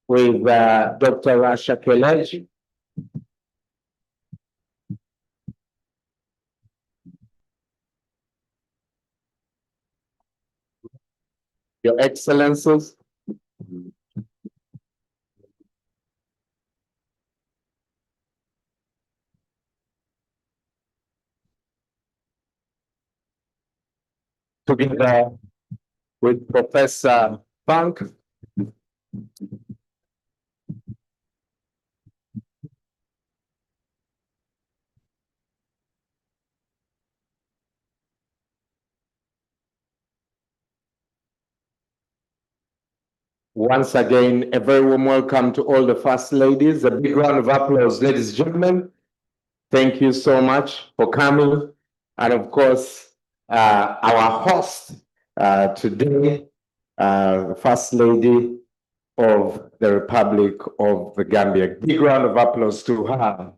with Dr. Rasha Keleji. Your Excellencies, together with Professor Bank, once again, a very warm welcome to all the First Ladies. A big round of applause, ladies and gentlemen. Thank you so much for coming. And of course, our host today, First Lady of the Republic of the Gambia. Big round of applause to her.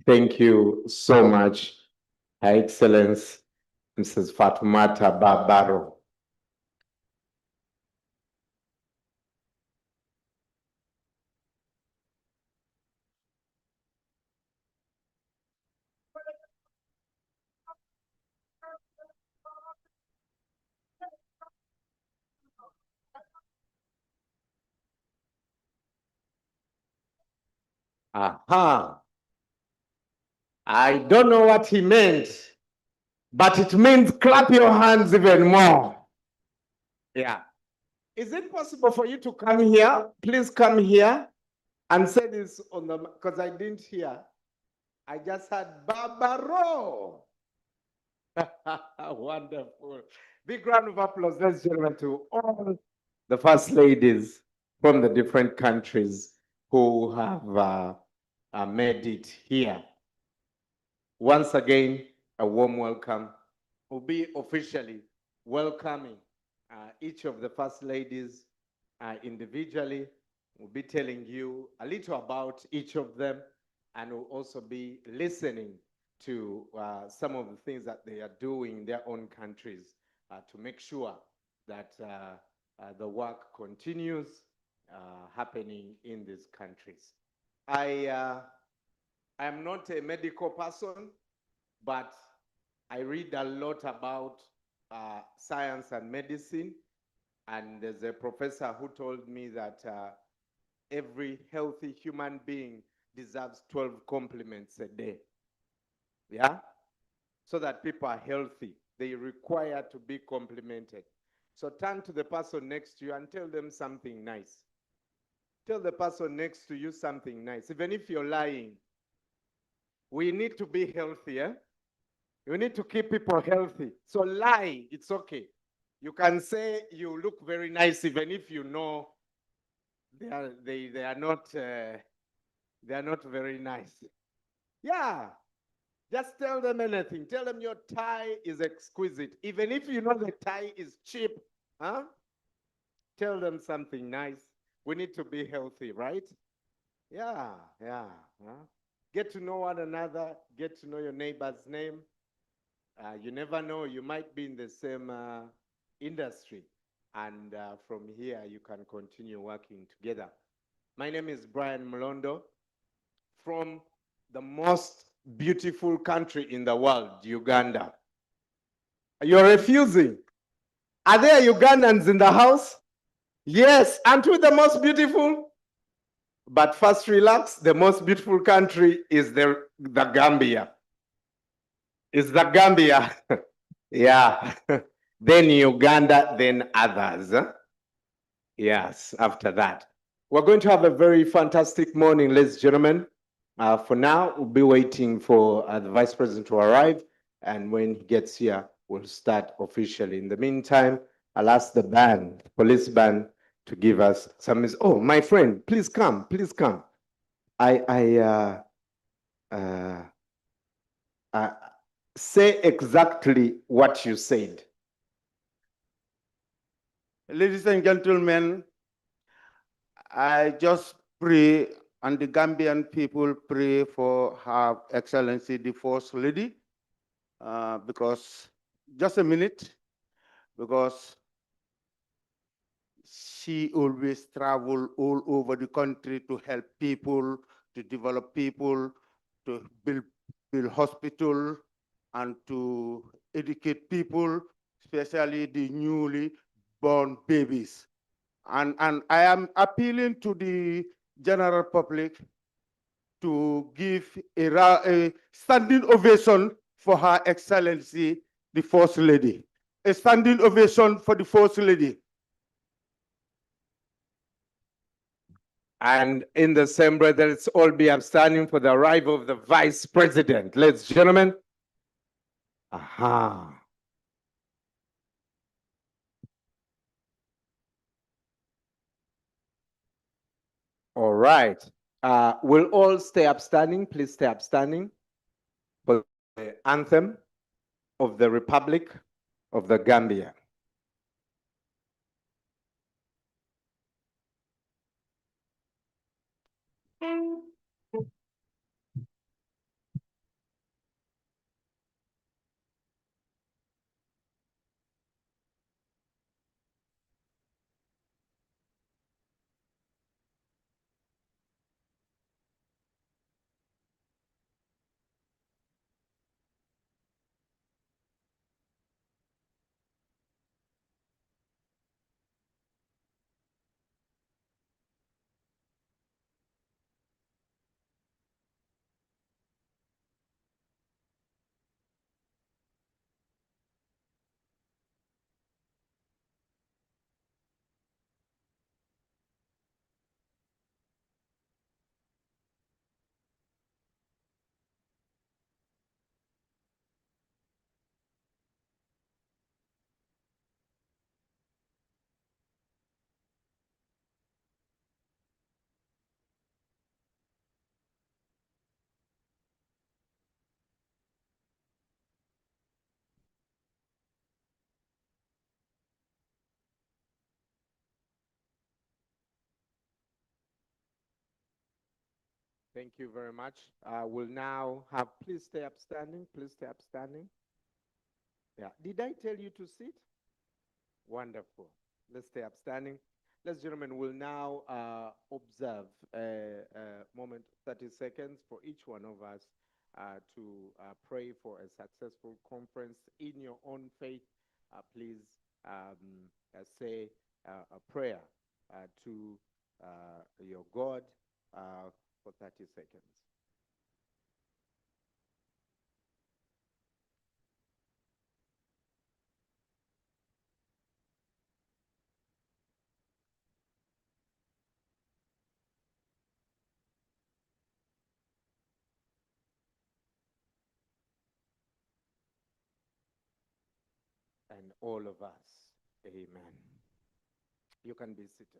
Thank you so much, Her Excellence, Mrs. Fatoumata Barbaro. Aha. I don't know what he meant, but it means clap your hands even more. Yeah. Is it possible for you to come here? Please come here and say this on the, because I didn't hear. I just heard Barbaro. Wonderful. Big round of applause, ladies and gentlemen, to all the First Ladies from the different countries who have made it here. Once again, a warm welcome. We'll be officially welcoming each of the First Ladies individually. We'll be telling you a little about each of them, and we'll also be listening to some of the things that they are doing in their own countries to make sure that the work continues happening in these countries. I am not a medical person, but I read a lot about science and medicine, and there's a professor who told me that every healthy human being deserves 12 compliments a day. Yeah? So that people are healthy, they require to be complimented. So turn to the person next to you and tell them something nice. Tell the person next to you something nice, even if you're lying. We need to be healthy, eh? We need to keep people healthy. So lie, it's okay. You can say you look very nice, even if you know they are not very nice. Yeah, just tell them anything. Tell them your tie is exquisite, even if you know the tie is cheap. Huh? Tell them something nice. We need to be healthy, right? Yeah. Huh? Get to know one another. Get to know your neighbor's name. You never know, you might be in the same industry, and from here you can continue working together. My name is Brian Mlondo from the most beautiful country in the world, Uganda. You're refusing. Are there Ugandans in the house? Yes, aren't we the most beautiful? But first relax, the most beautiful country is the Gambia. It's the Gambia. Yeah. Then Uganda, then others. Yes, after that. We're going to have a very fantastic morning, ladies and gentlemen. For now, we'll be waiting for the Vice President to arrive, and when he gets here, we'll start officially. In the meantime, I'll ask the band, police band, to give us some. Oh, my friend, please come, please come. Say exactly what you said. Ladies and gentlemen, I just pray, and the Gambian people pray for Her Excellency the First Lady, because, just a minute, because she always travel all over the country to help people, to develop people, to build hospital, and to educate people, especially the newly born babies. And I am appealing to the general public to give a standing ovation for Her Excellency, the First Lady. A standing ovation for the First Lady. And in the same breath, let's all be upstanding for the arrival of the Vice President. Ladies and gentlemen. Aha. All right. We'll all stay upstanding. Please stay upstanding for the anthem of the Republic of the Gambia. Thank you very much. We'll now have, please stay upstanding. Please stay upstanding. Yeah. Did I tell you to sit? Wonderful. Let's stay upstanding. Ladies and gentlemen, we'll now observe a moment, 30 seconds for each one of us to pray for a successful conference in your own faith. Please say a prayer to your God for 30 seconds. And all of us, amen. You can be seated.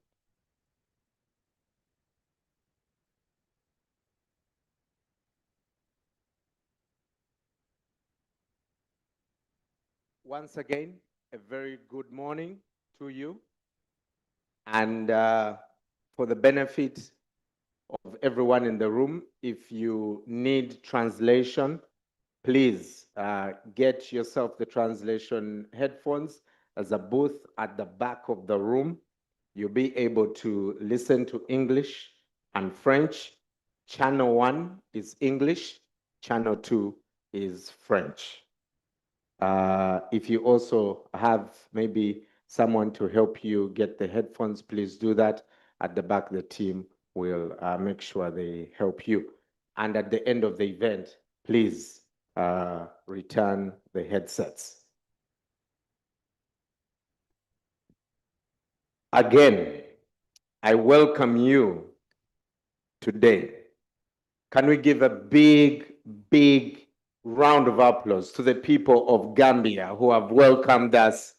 Once again, a very good morning to you. And for the benefit of everyone in the room, if you need translation, please get yourself the translation headphones. There's a booth at the back of the room. You'll be able to listen to English and French. Channel 1 is English. Channel 2 is French. If you also have maybe someone to help you get the headphones, please do that. At the back, the team will make sure they help you. And at the end of the event, please return the headsets. Again, I welcome you today. Can we give a big, big round of applause to the people of Gambia who have welcomed us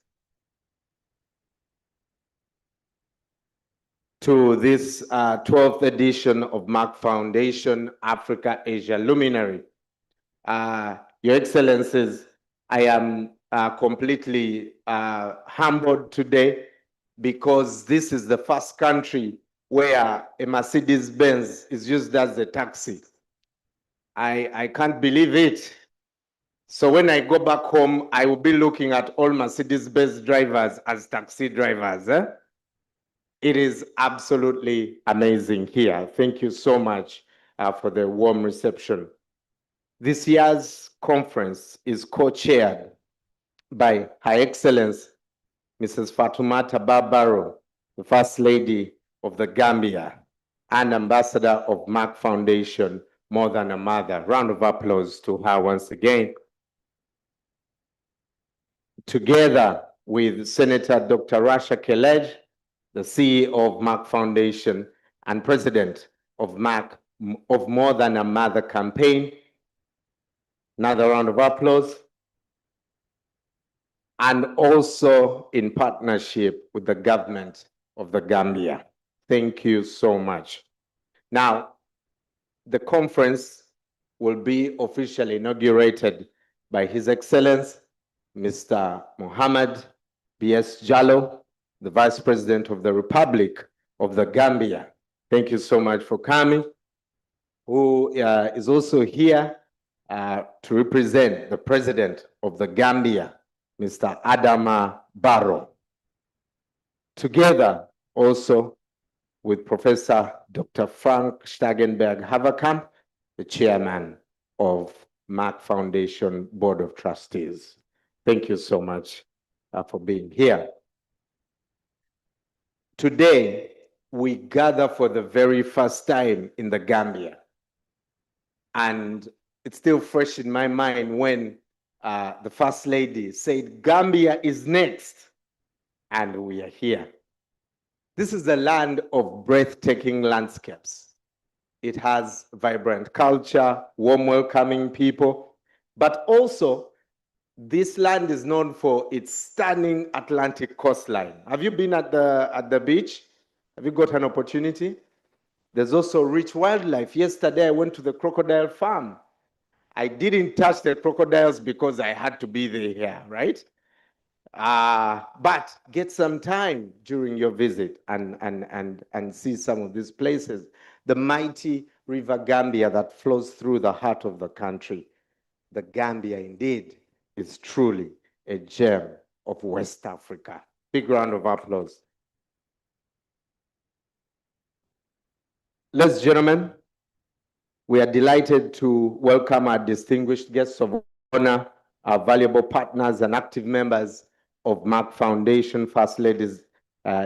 to this 12th edition of Merck Foundation Africa Asia Luminary. Your Excellencies, I am completely humbled today because this is the first country where a Mercedes-Benz is used as a taxi. I can't believe it. So when I go back home, I will be looking at all Mercedes-Benz drivers as taxi drivers. It is absolutely amazing here. Thank you so much for the warm reception. This year's conference is co-chaired by Her Excellency Mrs. Fatoumata Barbaro, the First Lady of the Gambia and Ambassador of Merck Foundation, More Than a Mother. Round of applause to her once again. Together with Senator Dr. Rasha Kelej, the CEO of Merck Foundation and President of Merck of More Than a Mother campaign. Another round of applause. And also in partnership with the government of the Gambia. Thank you so much. Now, the conference will be officially inaugurated by His Excellency, Mr. Mohammed B.S. Jallo, the Vice President of the Republic of the Gambia. Thank you so much for coming, who is also here to represent the President of the Gambia, Mr. Adama Barrow. Together also with Professor Dr. Frank Stagenberg Haverkamp, the Chairman of Merck Foundation Board of Trustees. Thank you so much for being here. Today, we gather for the very first time in the Gambia. And it's still fresh in my mind when the First Lady said, Gambia is next, and we are here. This is a land of breathtaking landscapes. It has vibrant culture, warm, welcoming people, but also this land is known for its stunning Atlantic coastline. Have you been at the beach? Have you got an opportunity? There's also rich wildlife. Yesterday, I went to the crocodile farm. I didn't touch the crocodiles because I had to be there, right? But get some time during your visit and see some of these places. The mighty River Gambia that flows through the heart of the country. The Gambia, indeed, is truly a gem of West Africa. Big round of applause. Ladies and gentlemen, we are delighted to welcome our distinguished guests of honor, our valuable partners and active members of Merck Foundation First Ladies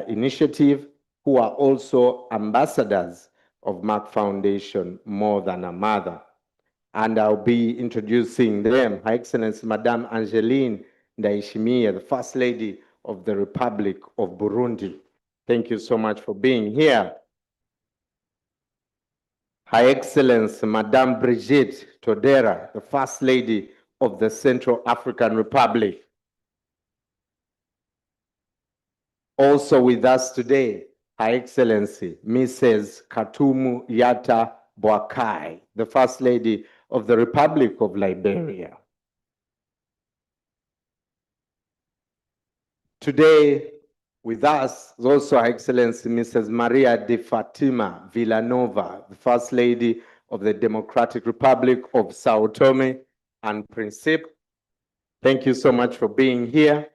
Initiative, who are also ambassadors of Merck Foundation More Than a Mother. And I'll be introducing them, Her Excellency Madame Angeline Ndayishimiye, the First Lady of the Republic of Burundi. Thank you so much for being here. Her Excellency Madame Brigitte Todera, the First Lady of the Central African Republic. Also with us today, Her Excellency Mrs. Katumu Yata Boakai, the First Lady of the Republic of Liberia. Today with us is also Her Excellency Mrs. Maria de Fatima Villanova, the First Lady of the Democratic Republic of Sao Tome and Principe. Thank you so much for being here.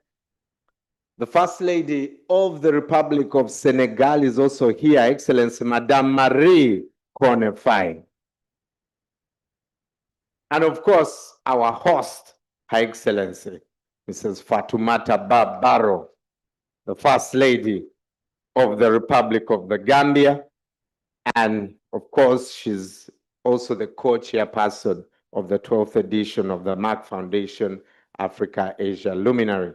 The First Lady of the Republic of Senegal is also here, Her Excellency Madame Marie Konefai. And of course, our host, Her Excellency Mrs. Fatoumata Barbaro, the First Lady of the Republic of the Gambia. And of course, she's also the co-chairperson of the 12th edition of the Merck Foundation Africa Asia Luminary.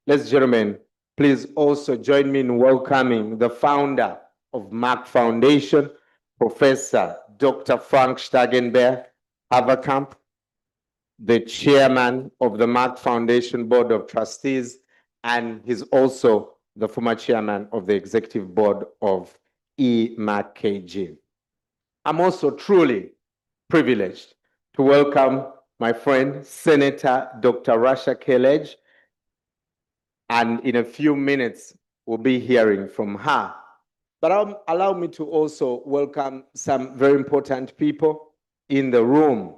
Ladies and gentlemen, please also join me in welcoming the founder of Merck Foundation, Professor Dr. Frank Stagenberg Haverkamp, the chairman of the Merck Foundation Board of Trustees, and he's also the former chairman of the executive board of Merck KG. I'm also truly privileged to welcome my friend, Senator Dr. Rasha Kelej, and in a few minutes, we'll be hearing from her. But allow me to also welcome some very important people in the room.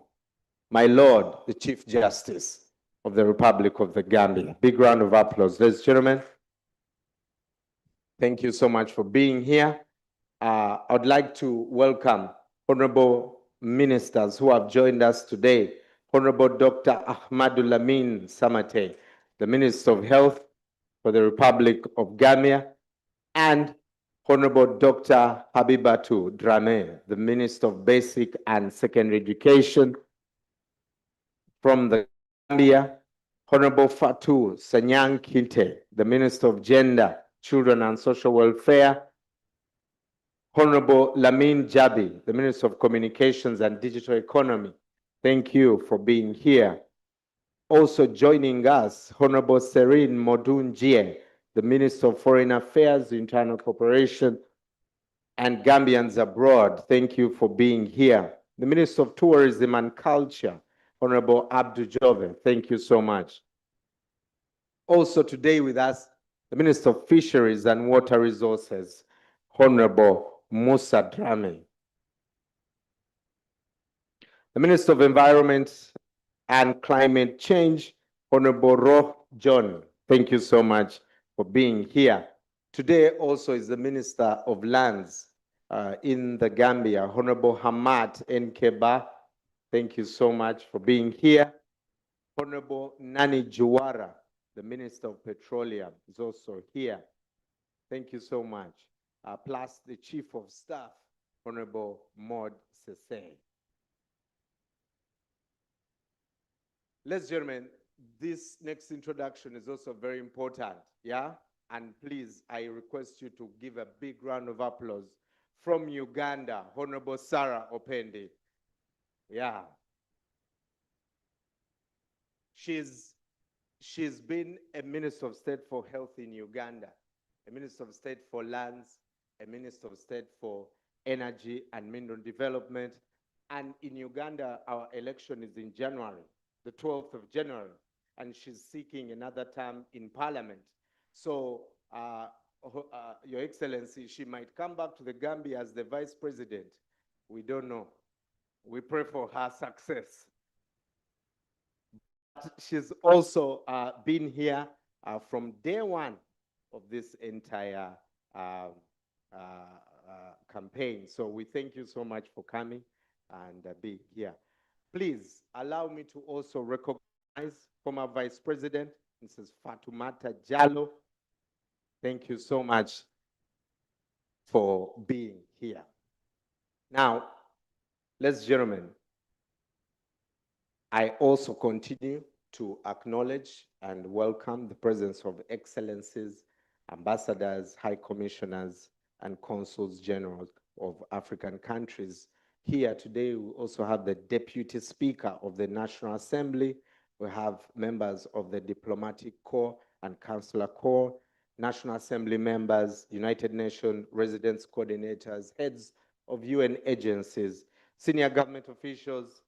My Lord, the Chief Justice of the Republic of the Gambia. Big round of applause, ladies and gentlemen. Thank you so much for being here. I'd like to welcome honorable ministers who have joined us today. Honorable Dr. Ahmadul Lamin Samate, the Minister of Health for the Republic of Gambia, and Honorable Dr. Habibatu Drame, the Minister of Basic and Secondary Education from the Gambia, Honorable Fatou Sanyang Kinte, the Minister of Gender, Children and Social Welfare, Honorable Lamin Jabi, the Minister of Communications and Digital Economy. Thank you for being here. Also joining us, Honorable Serene Modunjie, the Minister of Foreign Affairs, Internal Cooperation, and Gambians abroad. Thank you for being here. The Minister of Tourism and Culture, Honorable Abdu Jove. Thank you so much. Also today with us, the Minister of Fisheries and Water Resources, Honorable Musa Drame. The Minister of Environment and Climate Change, Honorable Roh John. Thank you so much for being here. Today also is the Minister of Lands in the Gambia, Honorable Hamad Nkeba. Thank you so much for being here. Honorable Nani Juwara, the Minister of Petroleum, is also here. Thank you so much. Plus the Chief of Staff, Honorable Maud Sese. Ladies and gentlemen, this next introduction is also very important, yeah? And please, I request you to give a big round of applause from Uganda, Honorable Sarah Opendi. Yeah. She's been a Minister of State for Health in Uganda, a Minister of State for Lands, a Minister of State for Energy and Mineral Development. And in Uganda, our election is in January, the 12th of January, and she's seeking another term in Parliament. So, Your Excellency, she might come back to the Gambia as the Vice President. We don't know. We pray for her success. She's also been here from day one of this entire campaign. So we thank you so much for coming and being here. Please allow me to also recognize former Vice President, Mrs. Fatumata Jallo. Thank you so much for being here. Now, ladies and gentlemen, I also continue to acknowledge and welcome the presence of excellencies, ambassadors, high commissioners, and consuls general of African countries. Here today, we also have the Deputy Speaker of the National Assembly. We have members of the Diplomatic Corps and Consular Corps, National Assembly members, United Nations residence coordinators, heads of UN agencies, senior government officials,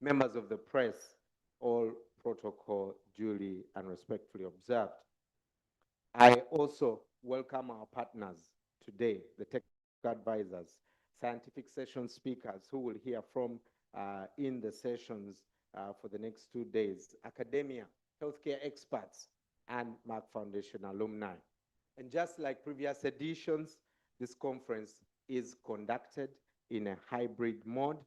members of the press, all protocol duly and respectfully observed. I also welcome our partners today, the technical advisors, scientific session speakers who will hear from in the sessions for the next 2 days, academia, healthcare experts, and Merck Foundation alumni. And just like previous editions, this conference is conducted in a hybrid mode.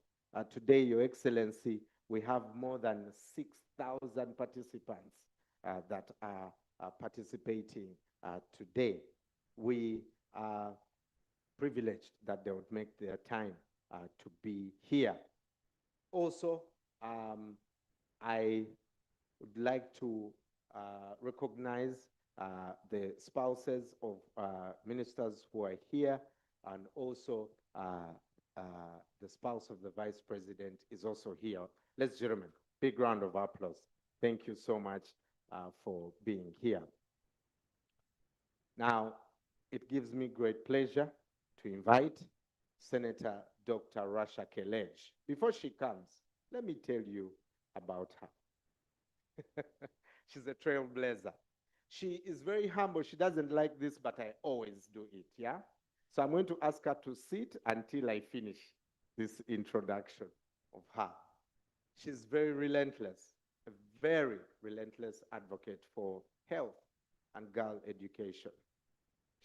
Today, Your Excellency, we have more than 6,000 participants that are participating today. We are privileged that they would make their time to be here. Also, I would like to recognize the spouses of ministers who are here, and also the spouse of the Vice President is also here. Ladies and gentlemen, big round of applause. Thank you so much for being here. Now, it gives me great pleasure to invite Senator Dr. Rasha Kelej. Before she comes, let me tell you about her. She's a trailblazer. She is very humble. She doesn't like this, but I always do it, yeah? So I'm going to ask her to sit until I finish this introduction of her. She's very relentless, a very relentless advocate for health and girl education.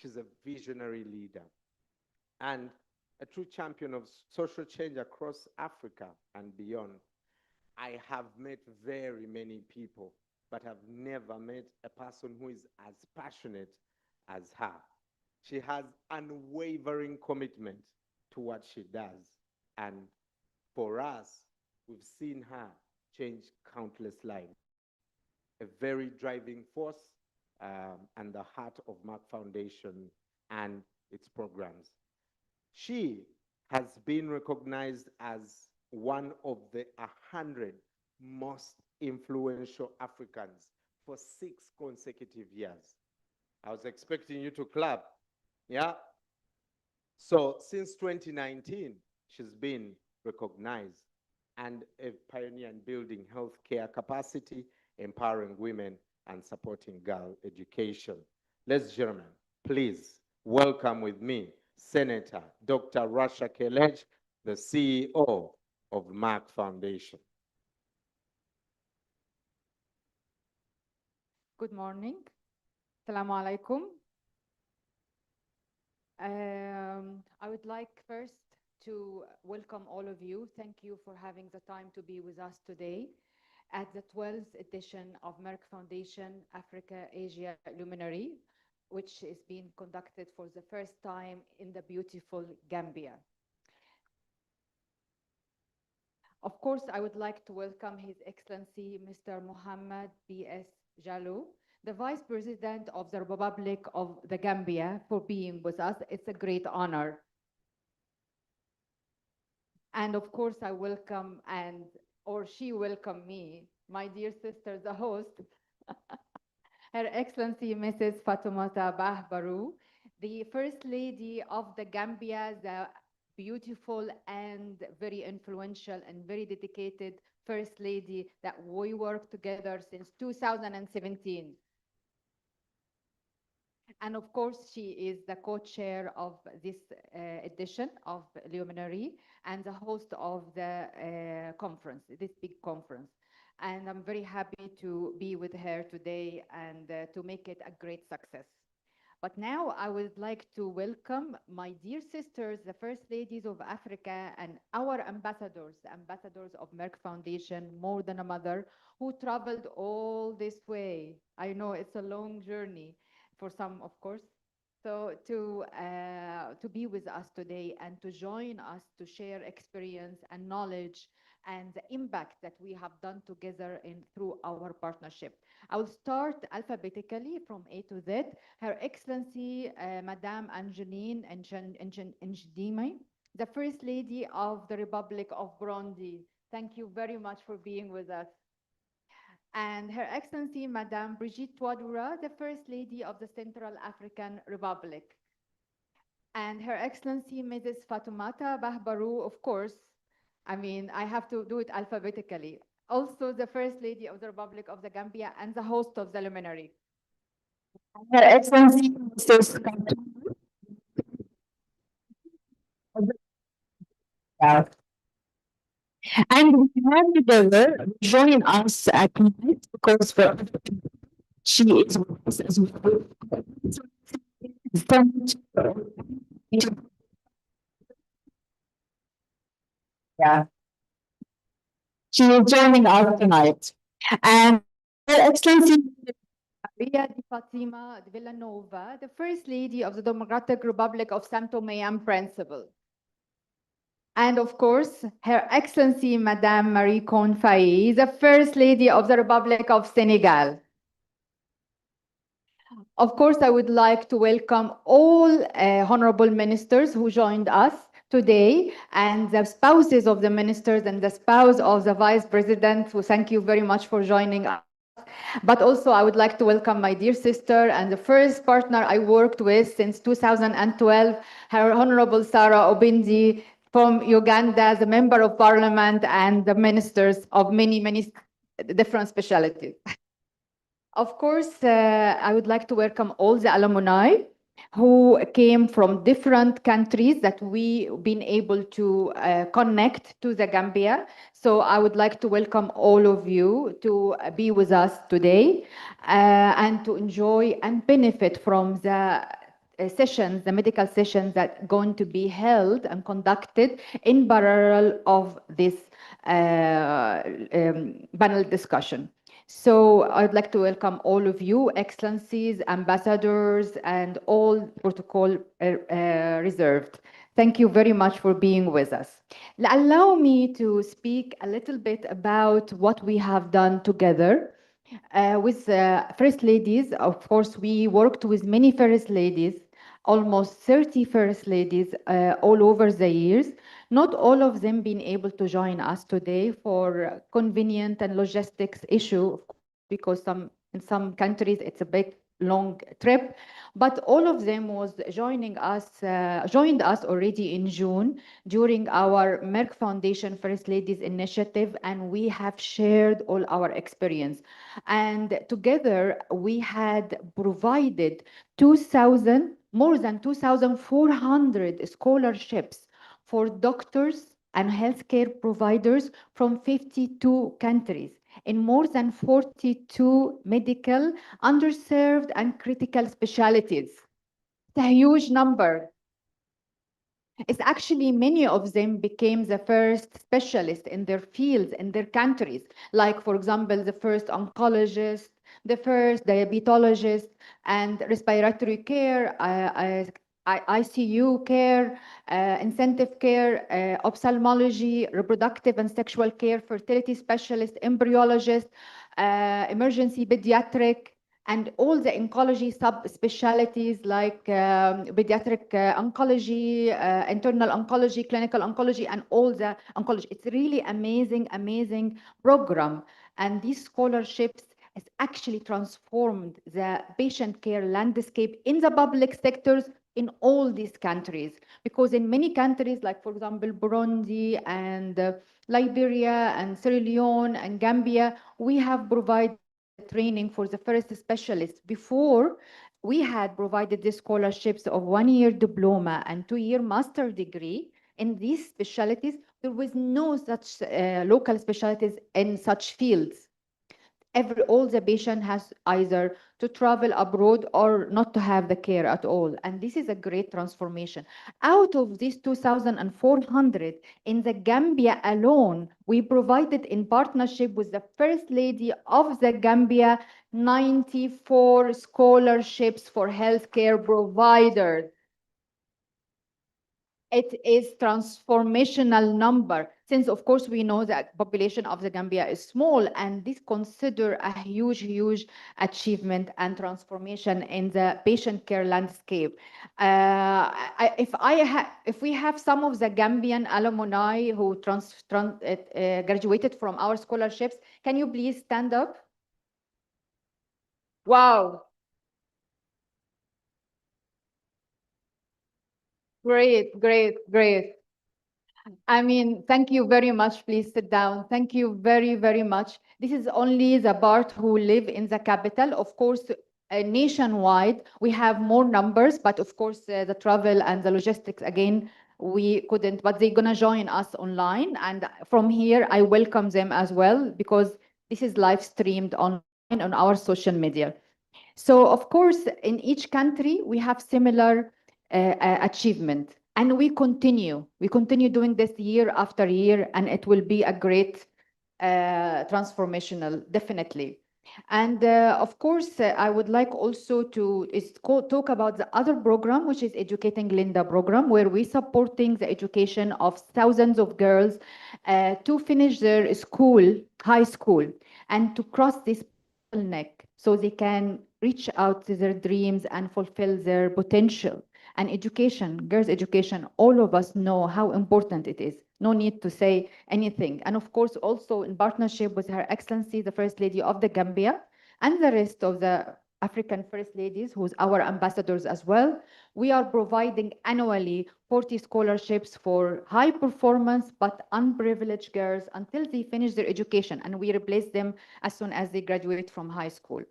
She's a visionary leader and a true champion of social change across Africa and beyond. I have met very many people, but I've never met a person who is as passionate as her. She has unwavering commitment to what she does. And for us, we've seen her change countless lives. A very driving force and the heart of Merck Foundation and its programs. She has been recognized as one of the 100 most influential Africans for 6 consecutive years. I was expecting you to clap. Yeah. So since 2019, she's been recognized and a pioneer in building healthcare capacity, empowering women, and supporting girl education. Ladies and gentlemen, please welcome with me Senator Dr. Rasha Kelej, the CEO of Merck Foundation. Good morning. Assalamu alaikum. I would like first to welcome all of you. Thank you for having the time to be with us today at the 12th edition of Merck Foundation Africa Asia Luminary, which is being conducted for the first time in the beautiful Gambia. Of course, I would like to welcome His Excellency Mr. Mohammed B.S. Jallow, the Vice President of the Republic of the Gambia, for being with us. It's a great honor. And of course, I welcome or she welcome me, my dear sister, the host, Her Excellency Mrs. Fatoumata Bahbaru, the First Lady of the Gambia, the beautiful and very influential and very dedicated First Lady that we work together since 2017. And of course, she is the co-chair of this edition of Luminary and the host of the conference, this big conference. And I'm very happy to be with her today and to make it a great success. But now I would like to welcome my dear sisters, the First Ladies of Africa, and our ambassadors, the ambassadors of Merck Foundation, More Than a Mother, who traveled all this way. I know it's a long journey for some, of course. So to be with us today and to join us to share experience and knowledge and the impact that we have done together through our partnership. I will start alphabetically from A to Z. Her Excellency, Madame Angeline Njidime, the First Lady of the Republic of Burundi. Thank you very much for being with us. And Her Excellency, Madame Brigitte Touadéra, the First Lady of the Central African Republic. And Her Excellency, Mrs. Fatoumata Bahbaru, of course, I mean, I have to do it alphabetically. Also the First Lady of the Republic of the Gambia and the host of the Luminary. Her Excellency, Mrs. And we have together join us at night because she is with us as well. Yeah. She is joining us tonight. And Her Excellency Maria Di Fatima de Villanova, the First Lady of the Democratic Republic of Sao Tome and Principe. And of course, Her Excellency Madame Marie Cohn Faye, the First Lady of the Republic of Senegal. Of course, I would like to welcome all honorable ministers who joined us today and the spouses of the ministers and the spouse of the Vice President, who thank you very much for joining us. But also, I would like to welcome my dear sister and the first partner I worked with since 2012, Her Honorable Sarah Obindi from Uganda, the Member of Parliament and the ministers of many different specialties. Of course, I would like to welcome all the alumni who came from different countries that we've been able to connect to the Gambia. So I would like to welcome all of you to be with us today and to enjoy and benefit from the sessions, the medical sessions that going to be held and conducted in parallel of this panel discussion. So I'd like to welcome all of you, excellencies, ambassadors, and all protocol reserved. Thank you very much for being with us. Allow me to speak a little bit about what we have done together with First Ladies. Of course, we worked with many First Ladies, almost 30 First Ladies all over the years. Not all of them been able to join us today for convenient and logistics issue, because in some countries it's a big long trip, but all of them was joined us already in June during our Merck Foundation First Ladies Initiative, and we have shared all our experience. And together we had provided more than 2,400 scholarships for doctors and healthcare providers from 52 countries in more than 42 medical, underserved, and critical specialties. It's a huge number. It's actually many of them became the first specialists in their fields, in their countries. Like, for example, the first oncologist, the first diabetologist, and respiratory care, ICU care, intensive care, ophthalmology, reproductive and sexual care, fertility specialist, embryologist, emergency pediatric, and all the oncology subspecialties like pediatric oncology, internal oncology, clinical oncology, and all the oncology. It's really amazing program. And these scholarships has actually transformed the patient care landscape in the public sectors in all these countries. Because in many countries, like for example, Burundi and Liberia and Sierra Leone and Gambia, we have provided training for the first specialists. Before, we had provided the scholarships of 1-year diploma and 2-year master degree in these specialties. There was no such local specialties in such fields. All the patient has either to travel abroad or not to have the care at all. And this is a great transformation. Out of these 2,400 in the Gambia alone, we provided in partnership with the First Lady of the Gambia 94 scholarships for healthcare providers. It is transformational number, since of course we know that population of the Gambia is small, and this consider a huge achievement and transformation in the patient care landscape. If we have some of the Gambian alumni who graduated from our scholarships, can you please stand up? Wow. Great. I mean, thank you very much. Please sit down. Thank you very much. This is only the part who live in the capital. Of course, nationwide, we have more numbers, but of course, the travel and the logistics, again, we couldn't, but they're gonna join us online. And from here, I welcome them as well, because this is live streamed online on our social media. So of course, in each country, we have similar achievement. And we continue doing this year after year, and it will be a great transformational, definitely. And of course, I would like also to talk about the other program, which is Educating Linda program, where we supporting the education of thousands of girls to finish their high school, and to cross this bottleneck so they can reach out to their dreams and fulfill their potential. And education, girls' education, all of us know how important it is. No need to say anything. And of course, also in partnership with Her Excellency, the First Lady of the Gambia, and the rest of the African First Ladies, who's our ambassadors as well, we are providing annually 40 scholarships for high performance but unprivileged girls until they finish their education, and we replace them as soon as they graduate from high school.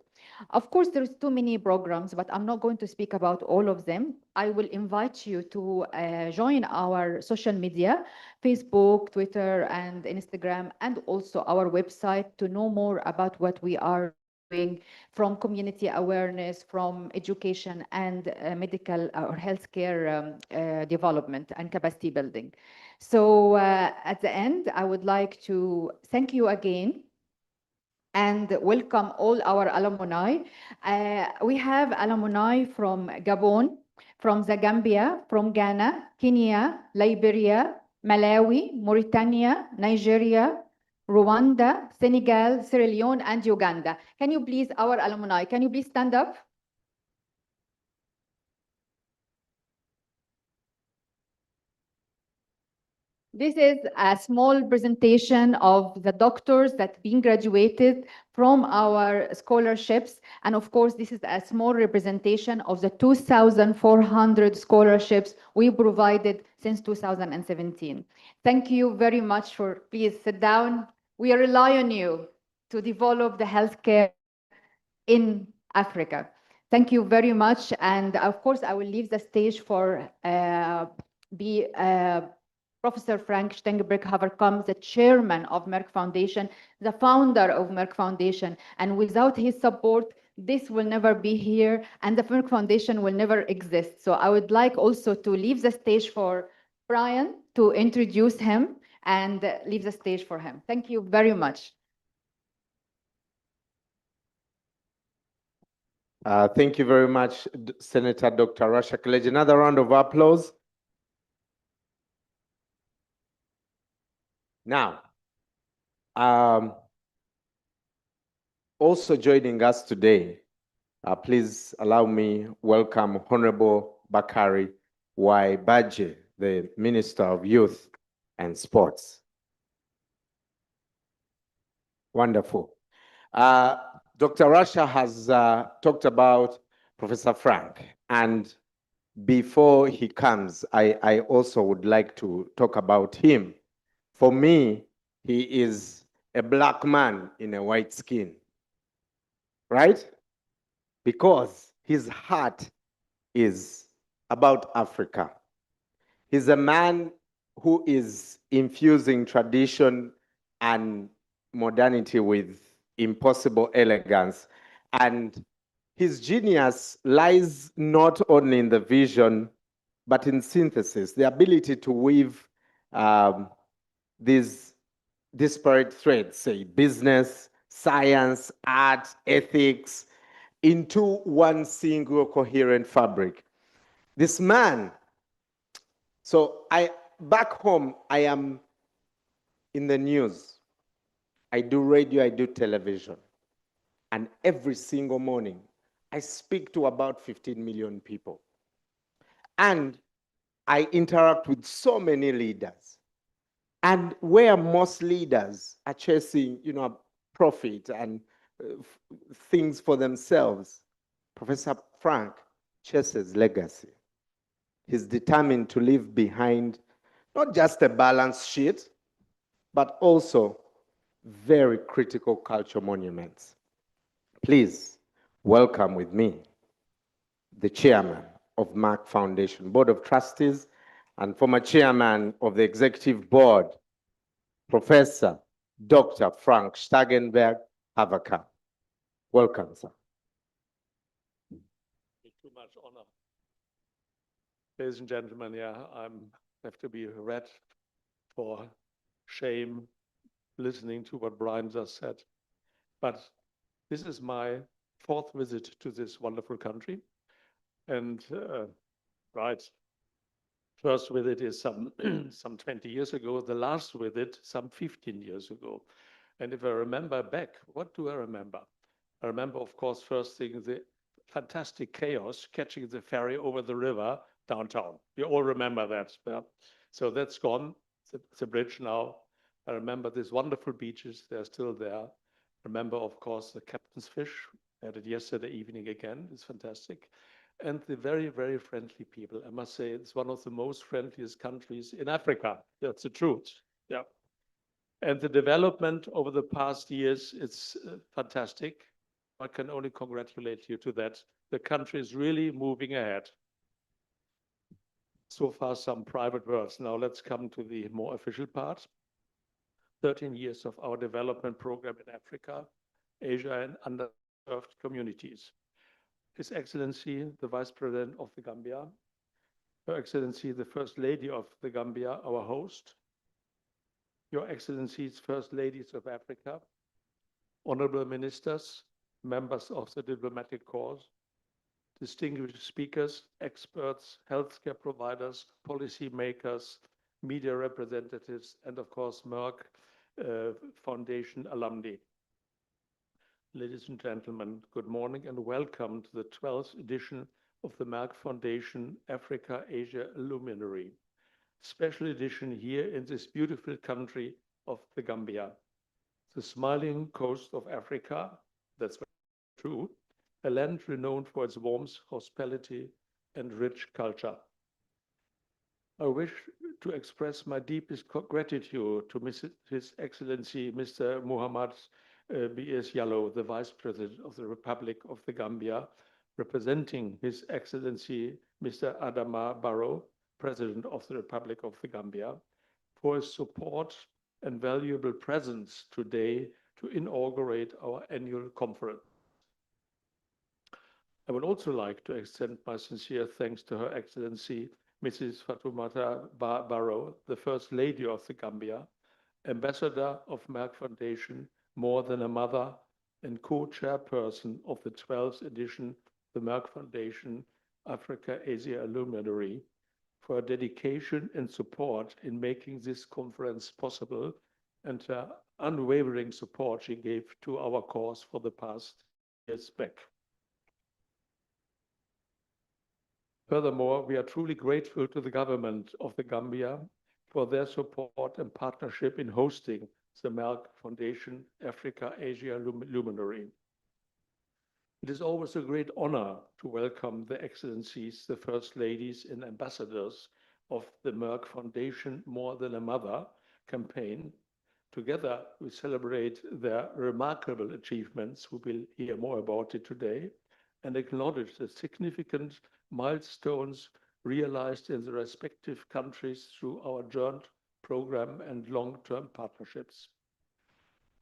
Of course, there's too many programs, but I'm not going to speak about all of them. I will invite you to join our social media, Facebook, Twitter, and Instagram, and also our website to know more about what we are doing from community awareness, from education and medical or healthcare development and capacity building. So at the end, I would like to thank you again and welcome all our alumni. We have alumni from Gabon, from the Gambia, from Ghana, Kenya, Liberia, Malawi, Mauritania, Nigeria, Rwanda, Senegal, Sierra Leone, and Uganda. Can you please, our alumni, can you please stand up? This is a small presentation of the doctors that been graduated from our scholarships. And of course, this is a small representation of the 2,400 scholarships we provided since 2017. Thank you very much for, please sit down. We rely on you to develop the healthcare in Africa. Thank you very much. And of course, I will leave the stage for Professor Frank Stengenberg-Haverkamp, the chairman of Merck Foundation, the founder of Merck Foundation. And without his support, this will never be here and the Merck Foundation will never exist. So I would like also to leave the stage for Brian to introduce him and leave the stage for him. Thank you very much. Thank you very much, Senator Dr. Rasha Keleji. Another round of applause. Now, also joining us today, please allow me welcome Honorable Bakari Y. Badje, the Minister of Youth and Sports. Wonderful. Dr. Rasha has talked about Professor Frank, and before he comes, I also would like to talk about him. For me, he is a black man in a white skin, right? Because his heart is about Africa. He's a man who is infusing tradition and modernity with impossible elegance. And his genius lies not only in the vision, but in synthesis, the ability to weave these disparate threads, say business, science, art, ethics, into one single coherent fabric. This man, so back home, I am in the news. I do radio, I do television. And every single morning, I speak to about 15 million people. And I interact with so many leaders. And where most leaders are chasing, profit and things for themselves, Professor Frank chases legacy. He's determined to leave behind not just a balance sheet, but also very critical cultural monuments. Please welcome with me the chairman of Merck Foundation Board of Trustees and former chairman of the executive board, Professor Dr. Frank Stengenberg-Haverkamp. Welcome, sir. Too much honor. Ladies and gentlemen, I have to be red for shame listening to what Brian just said. But this is my fourth visit to this wonderful country. And first visit is some 20 years ago, the last visit some 15 years ago. And if I remember back, what do I remember? I remember, of course, first thing, the fantastic chaos catching the ferry over the river downtown. You all remember that. Yeah? So that's gone. It's a bridge now. I remember these wonderful beaches. They're still there. I remember, of course, the captain's fish. I had it yesterday evening again. It's fantastic. And the very, very friendly people. I must say, it's one of the most friendliest countries in Africa. That's the truth. Yeah. And the development over the past years, it's fantastic. I can only congratulate you to that. The country is really moving ahead. So far, some private words. Now let's come to the more official part. 13 years of our development program in Africa, Asia, and under underserved communities. His Excellency, the Vice President of the Gambia, Her Excellency, the First Lady of the Gambia, our host, Your Excellencies, First Ladies of Africa, honorable ministers, members of the diplomatic corps, distinguished speakers, experts, healthcare providers, policymakers, media representatives, and of course, Merck Foundation alumni. Ladies and gentlemen, good morning and welcome to the 12th edition of the Merck Foundation Africa Asia Luminary, special edition here in this beautiful country of the Gambia, the smiling coast of Africa, that's true, a land renowned for its warmth, hospitality, and rich culture. I wish to express my deepest gratitude to His Excellency Mr. Muhammad B.S. Yallo, the Vice President of the Republic of the Gambia, representing His Excellency Mr. Adama Barrow, President of the Republic of the Gambia, for his support and valuable presence today to inaugurate our annual conference. I would also like to extend my sincere thanks to Her Excellency Mrs. Fatoumata Barrow, the First Lady of the Gambia, Ambassador of Merck Foundation, More Than a Mother, and co-chairperson of the 12th edition of the Merck Foundation Africa Asia Luminary, for her dedication and support in making this conference possible and her unwavering support she gave to our cause for the past years back. Furthermore, we are truly grateful to the government of the Gambia for their support and partnership in hosting the Merck Foundation Africa Asia Luminary. It is always a great honor to welcome the Excellencies, the First Ladies and Ambassadors of the Merck Foundation More Than a Mother campaign. Together, we celebrate their remarkable achievements, we will hear more about it today, and acknowledge the significant milestones realized in the respective countries through our joint program and long-term partnerships.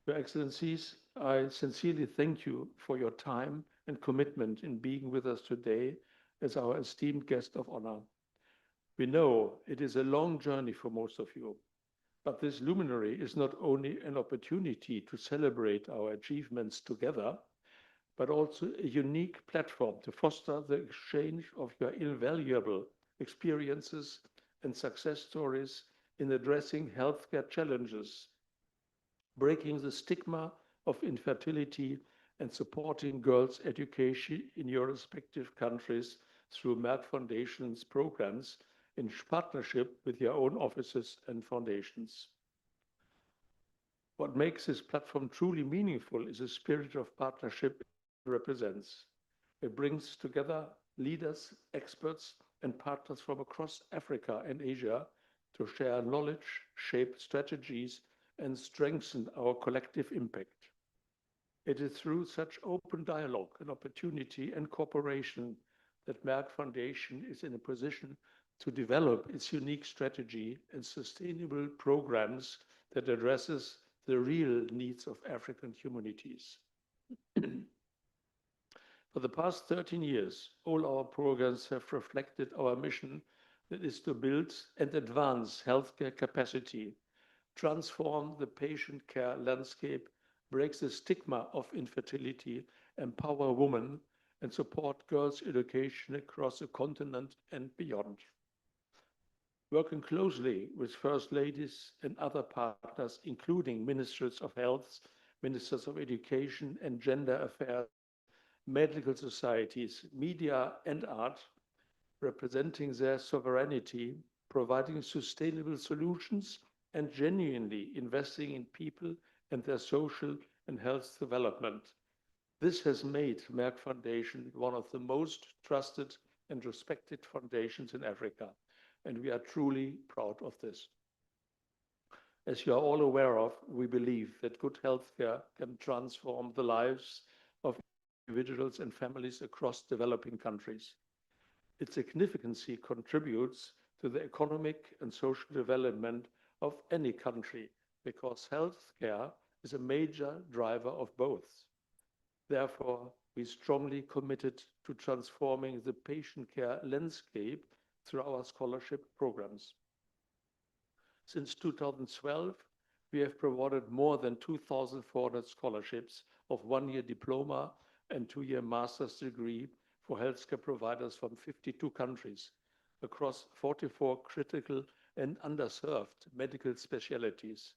Your Excellencies, I sincerely thank you for your time and commitment in being with us today as our esteemed guest of honor. We know it is a long journey for most of you, but this luminary is not only an opportunity to celebrate our achievements together, but also a unique platform to foster the exchange of your invaluable experiences and success stories in addressing healthcare challenges, breaking the stigma of infertility, and supporting girls' education in your respective countries through Merck Foundation's programs in partnership with your own offices and foundations. What makes this platform truly meaningful is the spirit of partnership it represents. It brings together leaders, experts, and partners from across Africa and Asia to share knowledge, shape strategies, and strengthen our collective impact. It is through such open dialogue and opportunity and cooperation that Merck Foundation is in a position to develop its unique strategy and sustainable programs that addresses the real needs of African communities. For the past 13 years, all our programs have reflected our mission that is to build and advance healthcare capacity, transform the patient care landscape, break the stigma of infertility, empower women, and support girls' education across the continent and beyond. Working closely with First Ladies and other partners, including Ministers of Health, Ministers of Education and Gender Affairs, medical societies, media and art, representing their sovereignty, providing sustainable solutions, and genuinely investing in people and their social and health development. This has made Merck Foundation one of the most trusted and respected foundations in Africa, and we are truly proud of this. As you are all aware of, we believe that good healthcare can transform the lives of individuals and families across developing countries. Its significance contributes to the economic and social development of any country because healthcare is a major driver of both. Therefore, we strongly committed to transforming the patient care landscape through our scholarship programs. Since 2012, we have provided more than 2,400 scholarships of one-year diploma and two-year master's degree for healthcare providers from 52 countries across 44 critical and underserved medical specialties,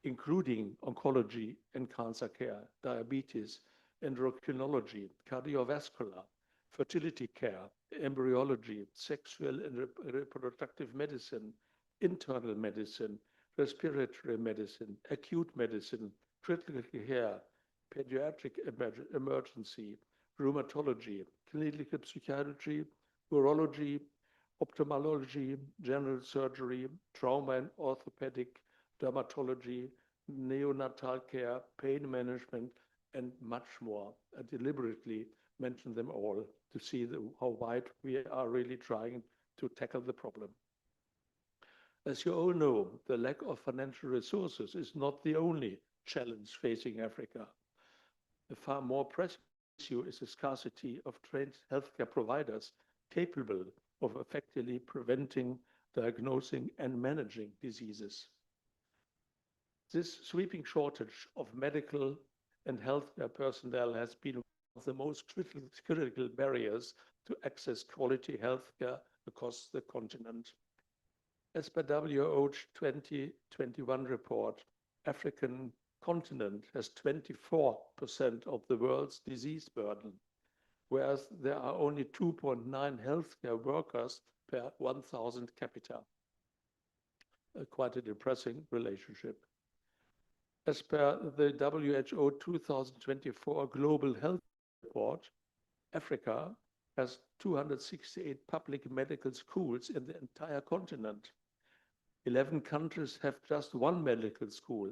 including oncology and cancer care, diabetes, endocrinology, cardiovascular, fertility care, embryology, sexual and reproductive medicine, internal medicine, respiratory medicine, acute medicine, critical care, pediatric emergency, rheumatology, clinical psychiatry, urology, ophthalmology, general surgery, trauma and orthopedic, dermatology, neonatal care, pain management, and much more. I deliberately mentioned them all to see how wide we are really trying to tackle the problem. As you all know, the lack of financial resources is not the only challenge facing Africa. A far more pressing issue is the scarcity of trained healthcare providers capable of effectively preventing, diagnosing, and managing diseases. This sweeping shortage of medical and healthcare personnel has been one of the most critical barriers to access quality healthcare across the continent. As per WHO's 2021 report, African continent has 24% of the world's disease burden, whereas there are only 2.9 healthcare workers per 1,000 capita. Quite a depressing relationship. As per the WHO 2024 Global Health Report, Africa has 268 public medical schools in the entire continent. 11 countries have just one medical school,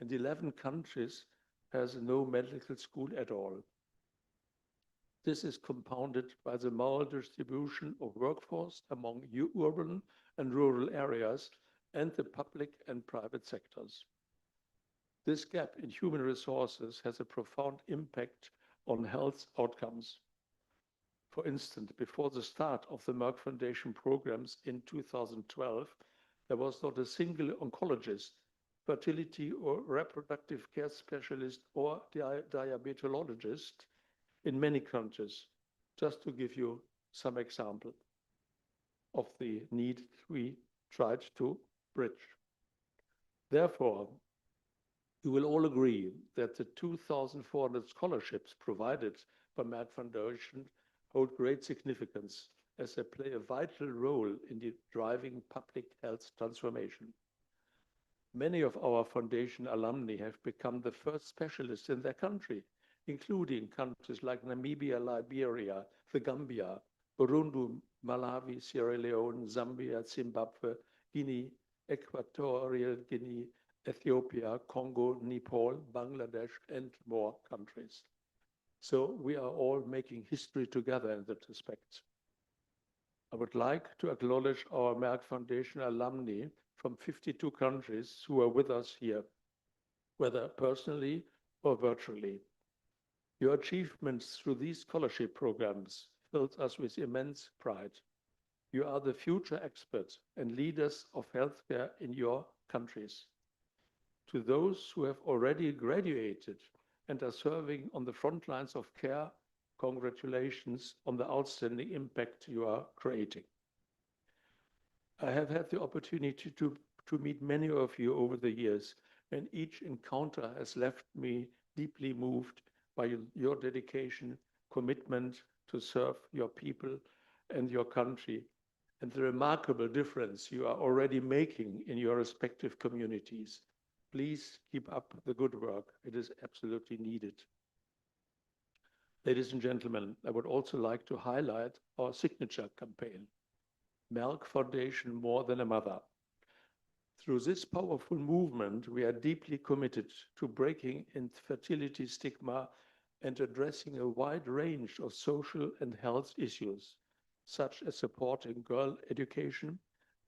and 11 countries has no medical school at all. This is compounded by the maldistribution of workforce among urban and rural areas and the public and private sectors. This gap in human resources has a profound impact on health outcomes. For instance, before the start of the Merck Foundation programs in 2012, there was not a single oncologist, fertility or reproductive care specialist, or diabetologist in many countries, just to give you some example of the need we tried to bridge. Therefore, you will all agree that the 2,400 scholarships provided by Merck Foundation hold great significance as they play a vital role in driving public health transformation. Many of our foundation alumni have become the first specialists in their country, including countries like Namibia, Liberia, the Gambia, Burundi, Malawi, Sierra Leone, Zambia, Zimbabwe, Guinea, Equatorial Guinea, Ethiopia, Congo, Nepal, Bangladesh, and more countries. So we are all making history together in that respect. I would like to acknowledge our Merck Foundation alumni from 52 countries who are with us here, whether personally or virtually. Your achievements through these scholarship programs fills us with immense pride. You are the future experts and leaders of healthcare in your countries. To those who have already graduated and are serving on the front lines of care, congratulations on the outstanding impact you are creating. I have had the opportunity to meet many of you over the years, and each encounter has left me deeply moved by your dedication, commitment to serve your people and your country, and the remarkable difference you are already making in your respective communities. Please keep up the good work. It is absolutely needed. Ladies and gentlemen, I would also like to highlight our signature campaign, Merck Foundation More Than a Mother. Through this powerful movement, we are deeply committed to breaking infertility stigma and addressing a wide range of social and health issues, such as supporting girl education,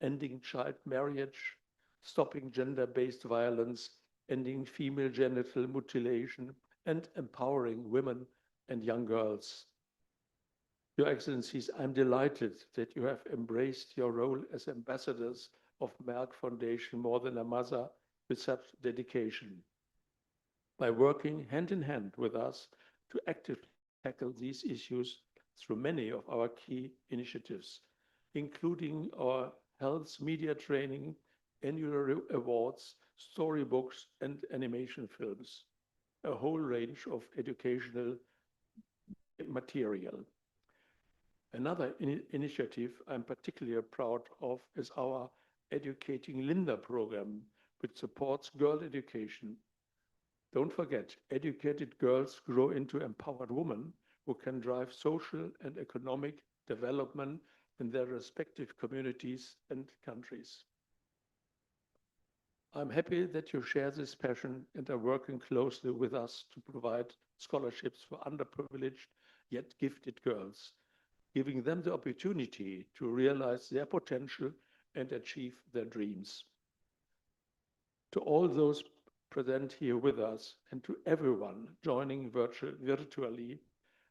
ending child marriage, stopping gender-based violence, ending female genital mutilation, and empowering women and young girls. Your Excellencies, I'm delighted that you have embraced your role as ambassadors of Merck Foundation More Than a Mother with such dedication. By working hand in hand with us to actively tackle these issues through many of our key initiatives, including our health media training, annual awards, storybooks, and animation films, a whole range of educational material. Another initiative I'm particularly proud of is our Educating Linda program, which supports girl education. Don't forget, educated girls grow into empowered women who can drive social and economic development in their respective communities and countries. I'm happy that you share this passion and are working closely with us to provide scholarships for underprivileged yet gifted girls, giving them the opportunity to realize their potential and achieve their dreams. To all those present here with us and to everyone joining virtually,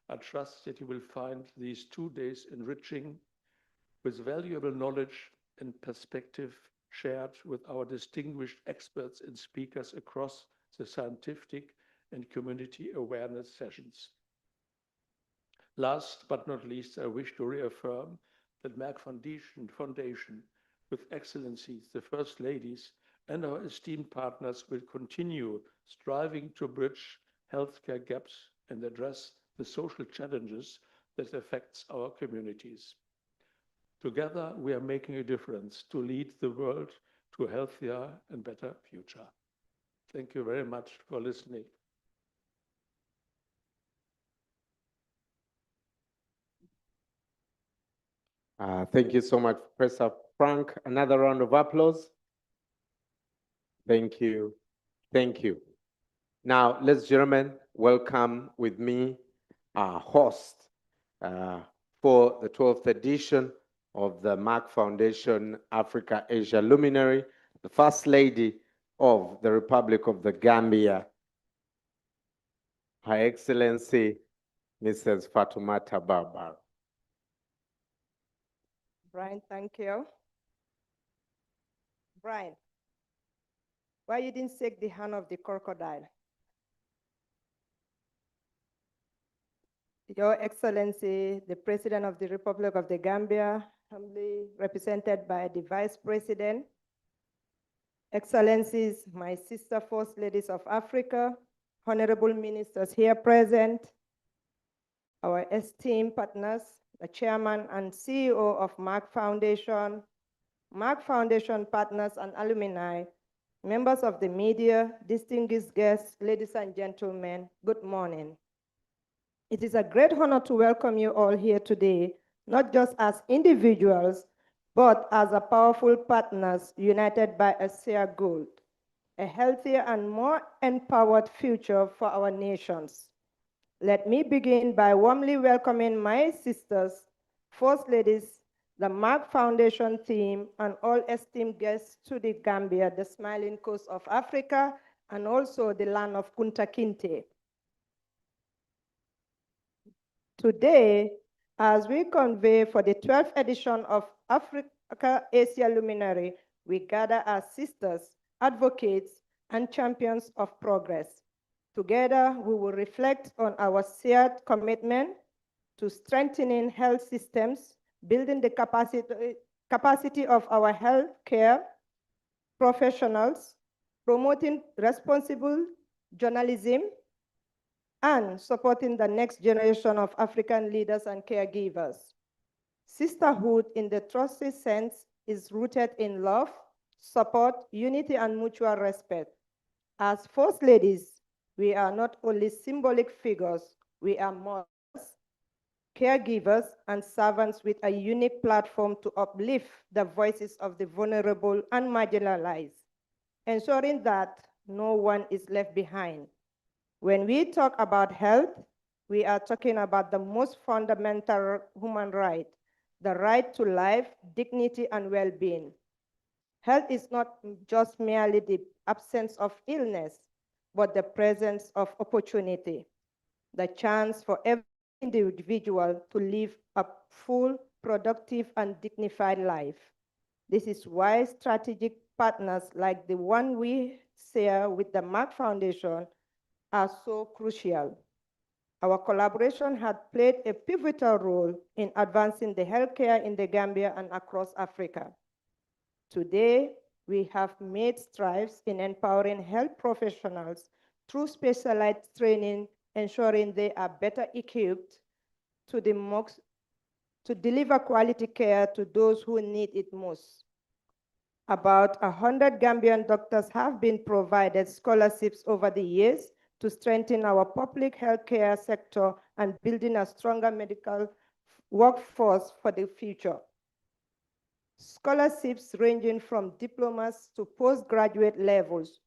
I trust that you will find these 2 days enriching with valuable knowledge and perspective shared with our distinguished experts and speakers across the scientific and community awareness sessions. Last but not least, I wish to reaffirm that Merck Foundation, with Excellencies, the First Ladies, and our esteemed partners will continue striving to bridge healthcare gaps and address the social challenges that affects our communities. Together, we are making a difference to lead the world to a healthier and better future. Thank you very much for listening. Thank you so much, Professor Frank. Another round of applause. Thank you. Thank you. Now, ladies and gentlemen, welcome with me our host for the 12th edition of the Merck Foundation Africa Asia Luminary, the First Lady of the Republic of the Gambia, Her Excellency Mrs. Fatoumata Barbar. Brian, thank you. Brian, why you didn't shake the hand of the crocodile? Your Excellency, the President of the Republic of the Gambia, humbly represented by the Vice President, Excellencies, my sister First Ladies of Africa, honorable ministers here present, our esteemed partners, the Chairman and CEO of Merck Foundation partners and alumni, members of the media, distinguished guests, ladies and gentlemen, good morning. It is a great honor to welcome you all here today, not just as individuals, but as a powerful partners united by a shared goal, a healthier and more empowered future for our nations. Let me begin by warmly welcoming my sisters, First Ladies, the Merck Foundation team, and all esteemed guests to the Gambia, the smiling coast of Africa, and also the land of Kunta Kinte. Today, as we convey for the 12th edition of Africa Asia Luminary, we gather as sisters, advocates, and champions of progress. Together, we will reflect on our shared commitment to strengthening health systems, building the capacity of our healthcare professionals, promoting responsible journalism, and supporting the next generation of African leaders and caregivers. Sisterhood in the truest sense is rooted in love, support, unity, and mutual respect. As First Ladies, we are not only symbolic figures, we are mothers, caregivers, and servants with a unique platform to uplift the voices of the vulnerable and marginalized, ensuring that no one is left behind. When we talk about health, we are talking about the most fundamental human right, the right to life, dignity, and well-being. Health is not just merely the absence of illness, but the presence of opportunity, the chance for every individual to live a full, productive, and dignified life. This is why strategic partners like the one we share with the Merck Foundation are so crucial. Our collaboration had played a pivotal role in advancing the healthcare in the Gambia and across Africa. Today, we have made strides in empowering health professionals through specialized training, ensuring they are better equipped to deliver quality care to those who need it most. About 100 Gambian doctors have been provided scholarships over the years to strengthen our public healthcare sector and building a stronger medical workforce for the future. Scholarships ranging from diplomas to postgraduate levels,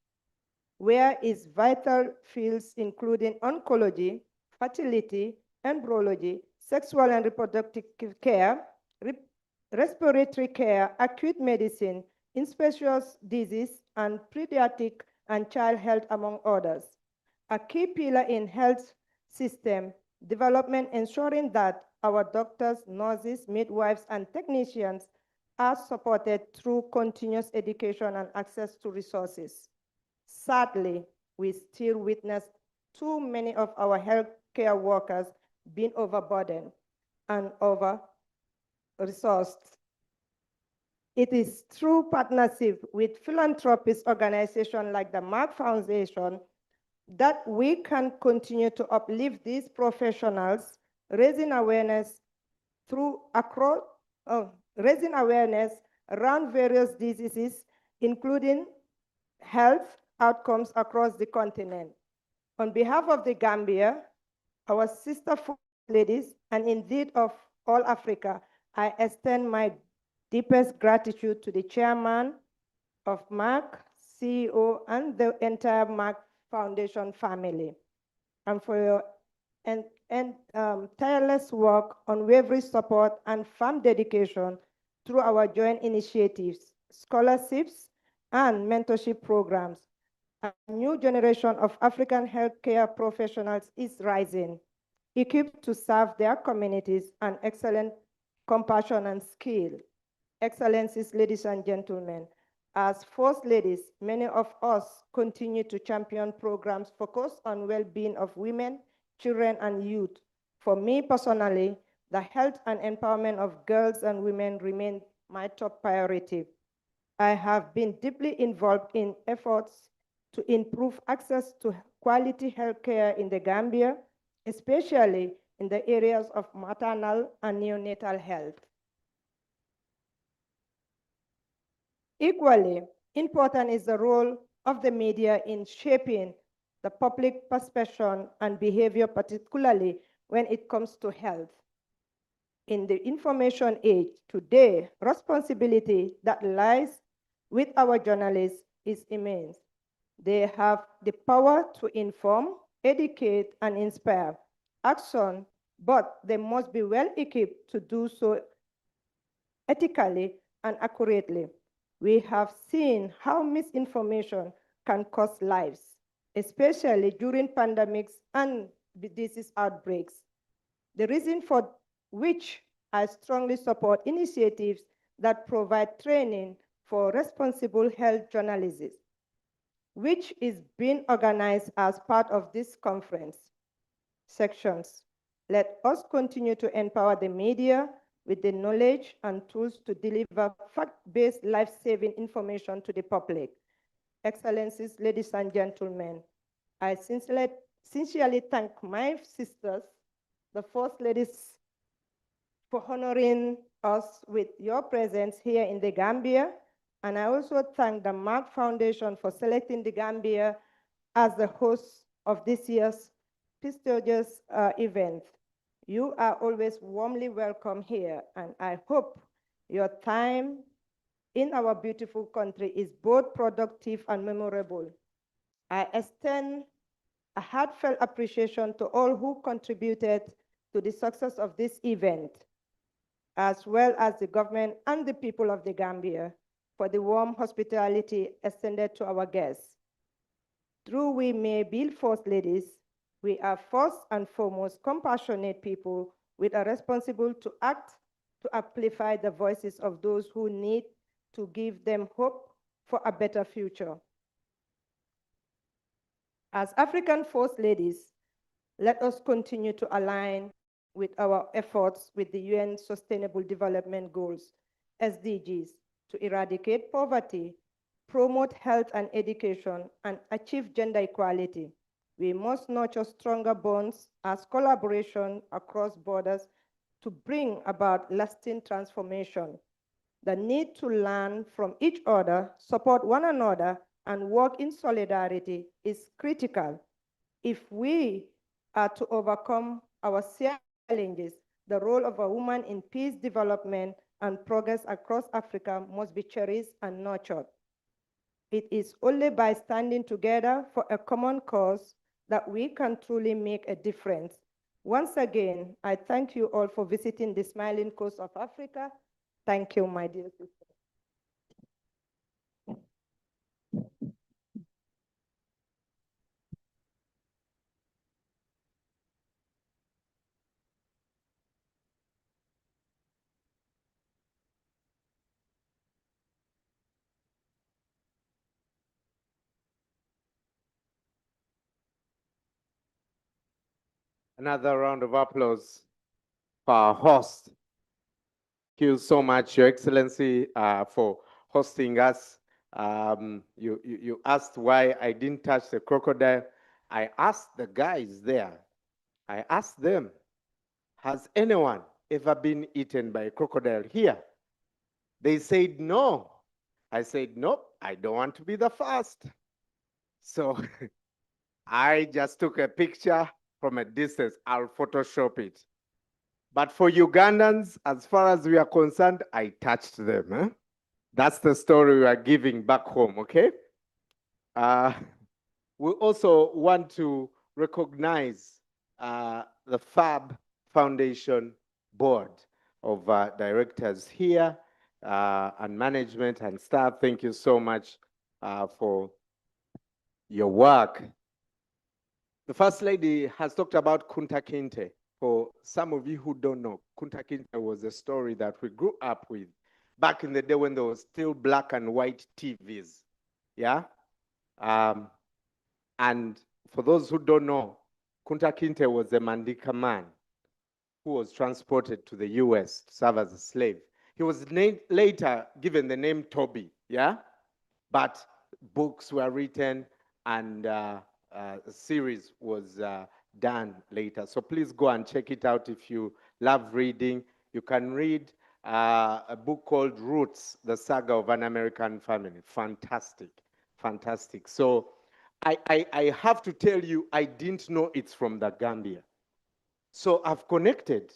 where is vital fields including oncology, fertility, embryology, sexual and reproductive care, respiratory care, acute medicine, infectious disease, and pediatric and child health, among others. A key pillar in health system development, ensuring that our doctors, nurses, midwives, and technicians are supported through continuous education and access to resources. Sadly, we still witness too many of our healthcare workers being overburdened and over-resourced. It is through partnership with philanthropist organizations like the Merck Foundation that we can continue to uplift these professionals, raising awareness around various diseases, including health outcomes across the continent. On behalf of the Gambia, our sister ladies, and indeed of all Africa, I extend my deepest gratitude to the chairman of Merck, CEO, and the entire Merck Foundation family, and for your tireless work, unwavering support, and firm dedication through our joint initiatives, scholarships, and mentorship programs. A new generation of African healthcare professionals is rising, equipped to serve their communities and excellent compassion and skill. Excellencies, ladies and gentlemen, as First Ladies, many of us continue to champion programs focused on well-being of women, children, and youth. For me personally, the health and empowerment of girls and women remain my top priority. I have been deeply involved in efforts to improve access to quality healthcare in the Gambia, especially in the areas of maternal and neonatal health. Equally important is the role of the media in shaping the public perception and behavior, particularly when it comes to health. In the information age today, responsibility that lies with our journalists is immense. They have the power to inform, educate, and inspire action, but they must be well equipped to do so ethically and accurately. We have seen how misinformation can cost lives, especially during pandemics and disease outbreaks. The reason for which I strongly support initiatives that provide training for responsible health journalism, which is being organized as part of this conference sections. Let us continue to empower the media with the knowledge and tools to deliver fact-based life-saving information to the public. Excellencies, ladies and gentlemen, I sincerely thank my sisters, the First Ladies, for honoring us with your presence here in the Gambia. And I also thank the Merck Foundation for selecting the Gambia as the host of this year's prestigious event. You are always warmly welcome here, and I hope your time in our beautiful country is both productive and memorable. I extend a heartfelt appreciation to all who contributed to the success of this event, as well as the government and the people of the Gambia for the warm hospitality extended to our guests. Though we may be First Ladies, we are first and foremost compassionate people with a responsibility to act to amplify the voices of those who need to give them hope for a better future. As African First Ladies, let us continue to align with our efforts with the UN Sustainable Development Goals, SDGs, to eradicate poverty, promote health and education, and achieve gender equality. We must nurture stronger bonds as collaboration across borders to bring about lasting transformation. The need to learn from each other, support one another, and work in solidarity is critical. If we are to overcome our challenges, the role of a woman in peace, development, and progress across Africa must be cherished and nurtured. It is only by standing together for a common cause that we can truly make a difference. Once again, I thank you all for visiting the smiling coast of Africa. Thank you, my dear sister. Another round of applause for our host. Thank you so much, Your Excellency, for hosting us. You asked why I didn't touch the crocodile. I asked the guys there, I asked them, has anyone ever been eaten by a crocodile here? They said no. I said, nope, I don't want to be the first. So I just took a picture from a distance. I'll Photoshop it. But for Ugandans, as far as we are concerned, I touched them. Eh? That's the story we are giving back home, okay? We also want to recognize the FAB Foundation Board of Directors here and management and staff. Thank you so much for your work. The First Lady has talked about Kunta Kinte. For some of you who don't know, Kunta Kinte was a story that we grew up with back in the day when there was still black and white TVs. Yeah? And for those who don't know, Kunta Kinte was a Mandika man who was transported to the US to serve as a slave. He was later given the name Toby, yeah? But books were written and a series was done later. So please go and check it out if you love reading. You can read a book called Roots, the Saga of an American Family. Fantastic, fantastic. So I have to tell you, I didn't know it's from the Gambia. So I've connected.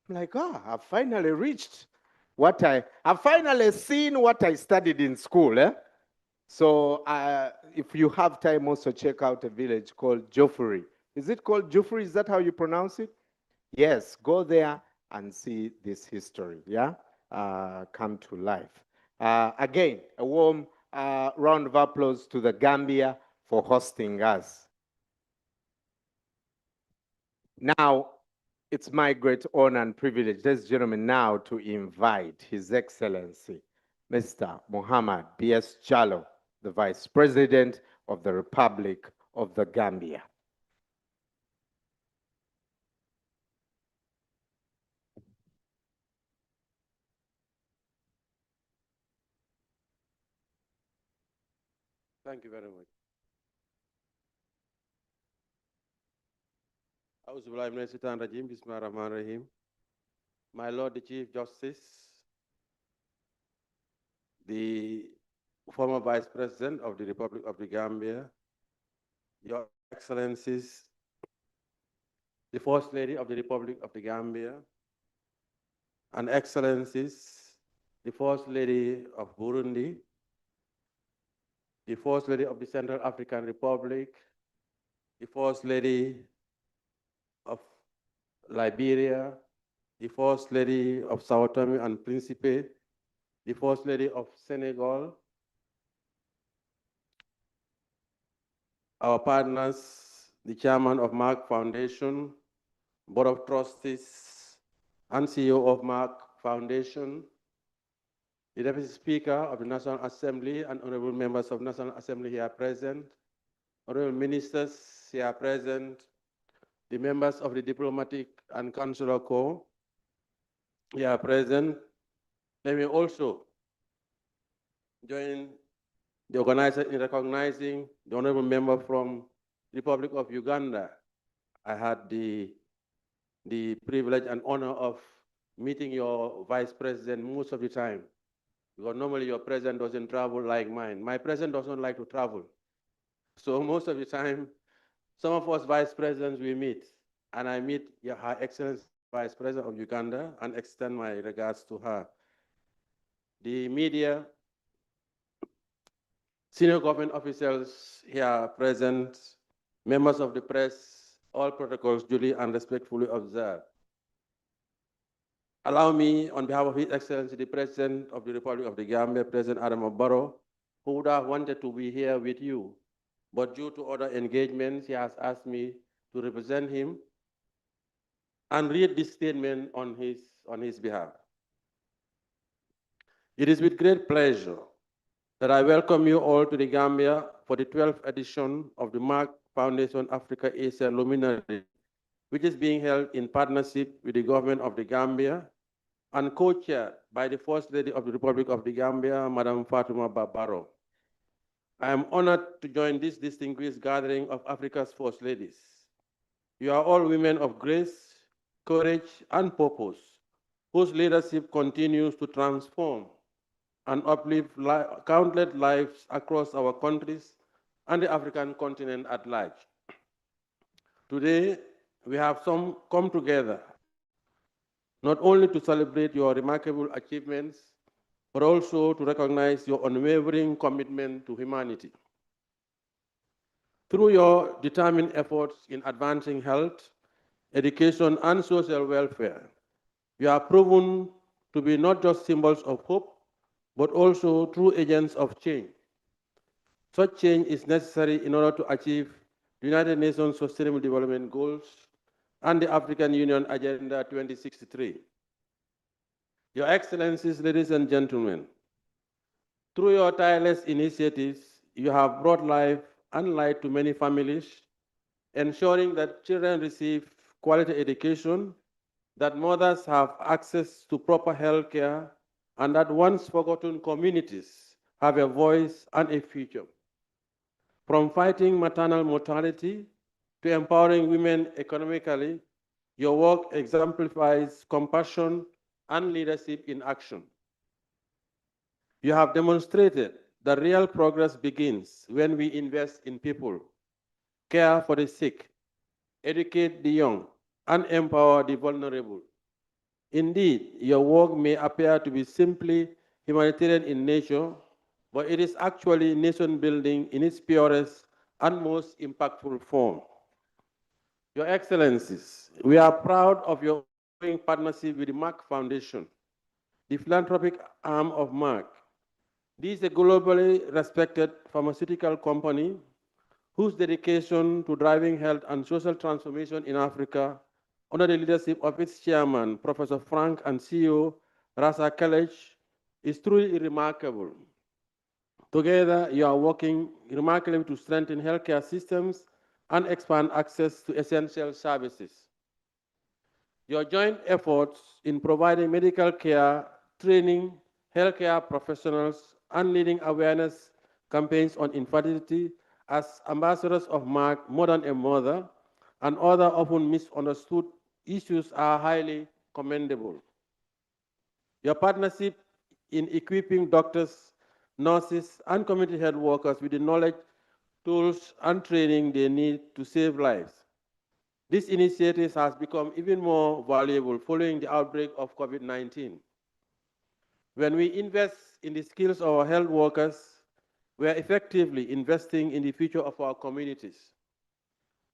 I'm like, I've finally reached what I've finally seen what I studied in school. Eh? So if you have time, also check out a village called Jofuri. Is it called Jofuri? Is that how you pronounce it? Yes, go there and see this history, yeah? Come to life. Again, a warm round of applause to the Gambia for hosting us. Now, it's my great honor and privilege, ladies and gentlemen, now to invite His Excellency, Mr. Muhammad B.S. Jallow, the Vice President of the Republic of the Gambia. Thank you very much. My Lord the Chief Justice, the former Vice President of the Republic of the Gambia, Your Excellencies, the First Lady of the Republic of the Gambia, and Excellencies, the First Lady of Burundi, the First Lady of the Central African Republic, the First Lady of Liberia, the First Lady of Sao Tome and Principe, the First Lady of Senegal, our partners, the chairman of Merck Foundation, Board of Trustees, and CEO of Merck Foundation, the Deputy Speaker of the National Assembly and honorable members of National Assembly here present, honorable ministers here present, the members of the Diplomatic and Consular Corps here present. Let me also join the organizer in recognizing the honorable member from the Republic of Uganda. I had the privilege and honor of meeting your vice president most of the time, because normally your president doesn't travel like mine. My president doesn't like to travel. So most of the time, some of us vice presidents we meet, and I meet Her Excellency Vice President of Uganda and extend my regards to her. The media, senior government officials here present, members of the press, all protocols duly and respectfully observed. Allow me, on behalf of His Excellency, the President of the Republic of the Gambia, President Adama Barrow, who would have wanted to be here with you, but due to other engagements, he has asked me to represent him and read this statement on his behalf. It is with great pleasure that I welcome you all to the Gambia for the 12th edition of the Merck Foundation Africa Asia Luminary, which is being held in partnership with the government of the Gambia and co-chaired by the First Lady of the Republic of the Gambia, Madam Fatuma Barrow. I am honored to join this distinguished gathering of Africa's First Ladies. You are all women of grace, courage, and purpose, whose leadership continues to transform and uplift countless lives across our countries and the African continent at large. Today, we have come together not only to celebrate your remarkable achievements, but also to recognize your unwavering commitment to humanity. Through your determined efforts in advancing health, education, and social welfare, you are proven to be not just symbols of hope, but also true agents of change. Such change is necessary in order to achieve the United Nations Sustainable Development Goals and the African Union Agenda 2063. Your Excellencies, ladies and gentlemen, through your tireless initiatives, you have brought life and light to many families, ensuring that children receive quality education, that mothers have access to proper health care, and that once forgotten communities have a voice and a future. From fighting maternal mortality to empowering women economically, your work exemplifies compassion and leadership in action. You have demonstrated that real progress begins when we invest in people, care for the sick, educate the young, and empower the vulnerable. Indeed, your work may appear to be simply humanitarian in nature, but it is actually nation building in its purest and most impactful form. Your Excellencies, we are proud of your ongoing partnership with the Merck Foundation, the philanthropic arm of Merck. This is a globally respected pharmaceutical company whose dedication to driving health and social transformation in Africa, under the leadership of its chairman, Professor Frank, and CEO, Rasa Kelech, is truly remarkable. Together, you are working remarkably to strengthen healthcare systems and expand access to essential services. Your joint efforts in providing medical care, training, healthcare professionals, and leading awareness campaigns on infertility as ambassadors of Merck, More Than a Mother, and other often misunderstood issues are highly commendable. Your partnership in equipping doctors, nurses, and community health workers with the knowledge, tools, and training they need to save lives. This initiative has become even more valuable following the outbreak of COVID-19. When we invest in the skills of our health workers, we are effectively investing in the future of our communities.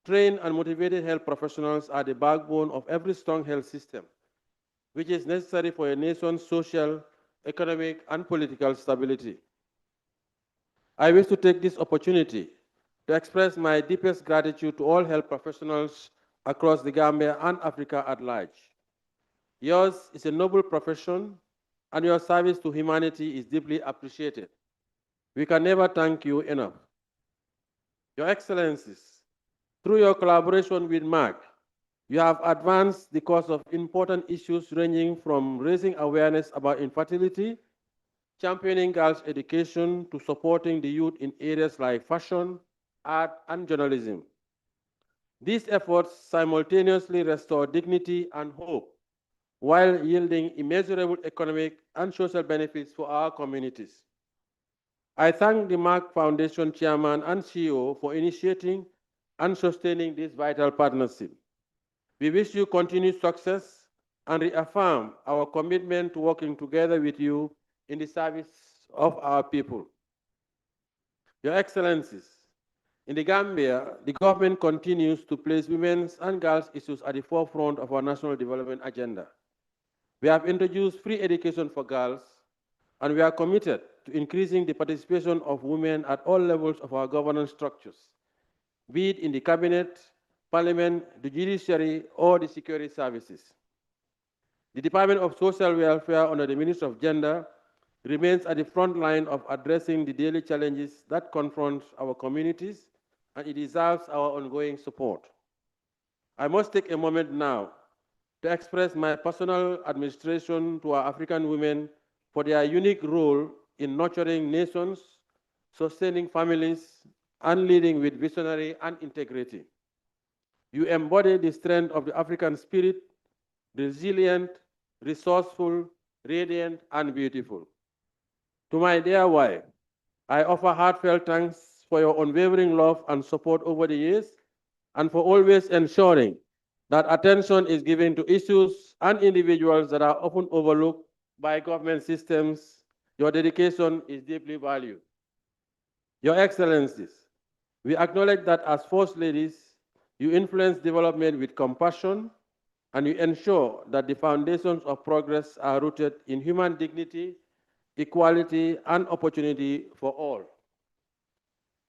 Trained and motivated health professionals are the backbone of every strong health system, which is necessary for a nation's social, economic, and political stability. I wish to take this opportunity to express my deepest gratitude to all health professionals across the Gambia and Africa at large. Yours is a noble profession, and your service to humanity is deeply appreciated. We can never thank you enough. Your Excellencies, through your collaboration with Merck, you have advanced the cause of important issues ranging from raising awareness about infertility, championing girls' education, to supporting the youth in areas like fashion, art, and journalism. These efforts simultaneously restore dignity and hope while yielding immeasurable economic and social benefits for our communities. I thank the Merck Foundation Chairman and CEO for initiating and sustaining this vital partnership. We wish you continued success and reaffirm our commitment to working together with you in the service of our people. Your Excellencies, in the Gambia, the government continues to place women's and girls' issues at the forefront of our national development agenda. We have introduced free education for girls, and we are committed to increasing the participation of women at all levels of our governance structures, be it in the cabinet, parliament, the judiciary, or the security services. The Department of Social Welfare under the Ministry of Gender remains at the front line of addressing the daily challenges that confront our communities, and it deserves our ongoing support. I must take a moment now to express my personal admiration to our African women for their unique role in nurturing nations, sustaining families, and leading with visionary and integrity. You embody the strength of the African spirit, resilient, resourceful, radiant, and beautiful. To my dear wife, I offer heartfelt thanks for your unwavering love and support over the years, and for always ensuring that attention is given to issues and individuals that are often overlooked by government systems. Your dedication is deeply valued. Your Excellencies, we acknowledge that as First Ladies, you influence development with compassion, and you ensure that the foundations of progress are rooted in human dignity, equality, and opportunity for all.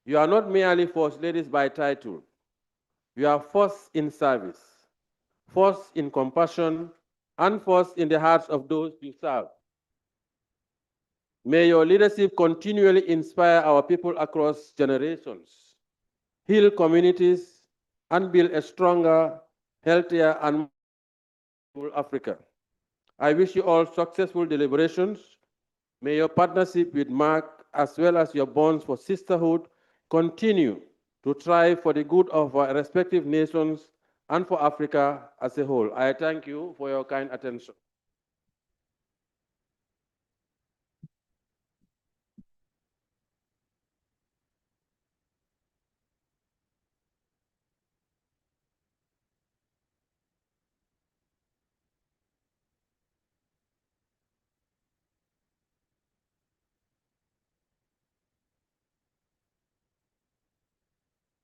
You are not merely First Ladies by title. You are first in service, first in compassion, and first in the hearts of those you serve. May your leadership continually inspire our people across generations, heal communities, and build a stronger, healthier, and more Africa. I wish you all successful deliberations. May your partnership with Mark, as well as your bonds for sisterhood, continue to thrive for the good of our respective nations and for Africa as a whole. I thank you for your kind attention.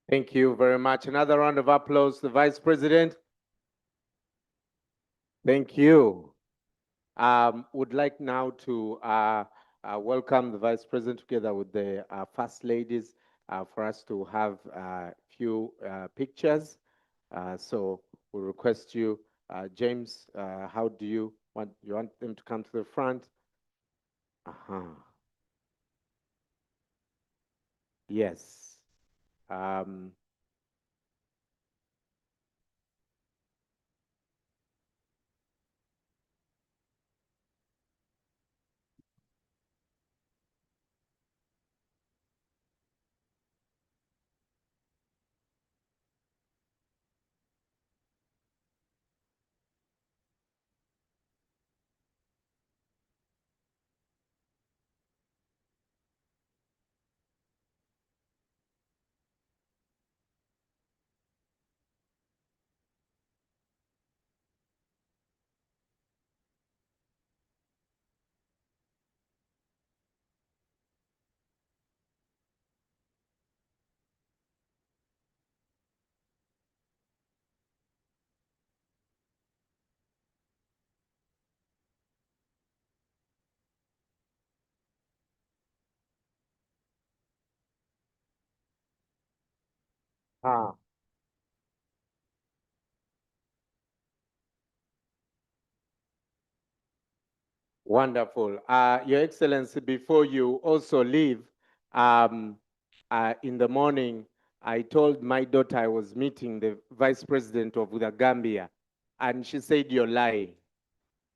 Thank you very much. Another round of applause to the Vice President. Thank you. Would like now to welcome the Vice President together with the First Ladies for us to have a few pictures. So we request you, James, how do you want them to come to the front? Yes. Ah. Wonderful. Your Excellency, before you also leave, in the morning, I told my daughter I was meeting the Vice President of the Gambia, and she said, "You're lying."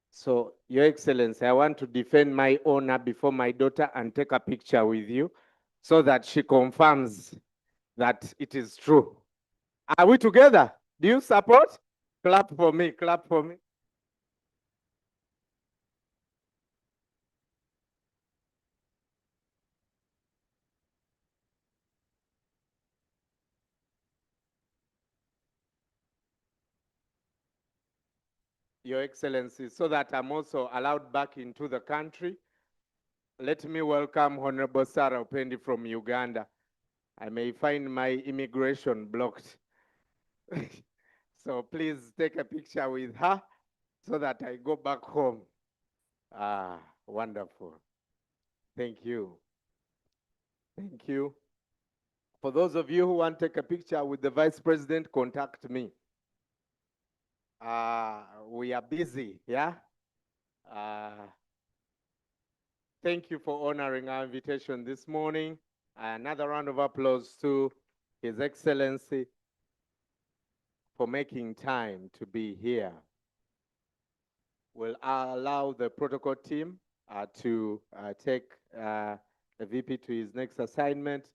So, Your Excellency, I want to defend my honor before my daughter and take a picture with you so that she confirms that it is true. Are we together? Do you support? Clap for me, clap for me. Your Excellency, so that I'm also allowed back into the country, let me welcome Honorable Sarah Opendi from Uganda. I may find my immigration blocked. So please take a picture with her so that I go back home. Ah, wonderful. Thank you. Thank you. For those of you who want to take a picture with the Vice President, contact me. We are busy, yeah? Thank you for honoring our invitation this morning. Another round of applause to His Excellency for making time to be here. We'll allow the protocol team to take the VP to his next assignment.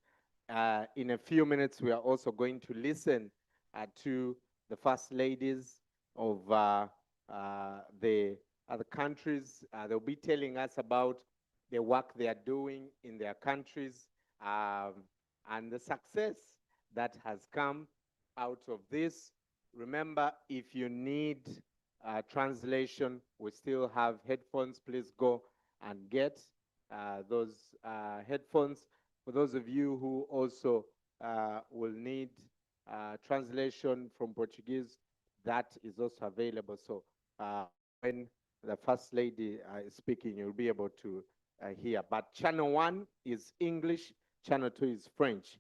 In a few minutes, we are also going to listen to the First Ladies of the other countries. They'll be telling us about the work they are doing in their countries and the success that has come out of this. Remember, if you need translation, we still have headphones. Please go and get those headphones. For those of you who also will need translation from Portuguese, that is also available. So when the First Lady is speaking, you'll be able to hear. But channel 1 is English, channel 2 is French.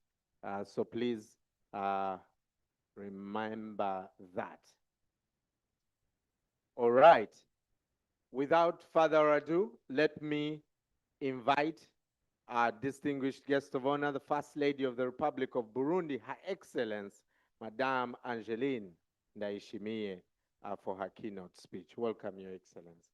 So please remember that. All right. Without further ado, let me invite our distinguished guest of honor, the First Lady of the Republic of Burundi, Her Excellence, Madame Angeline Ndayishimiye, for her keynote speech. Welcome, Your Excellency.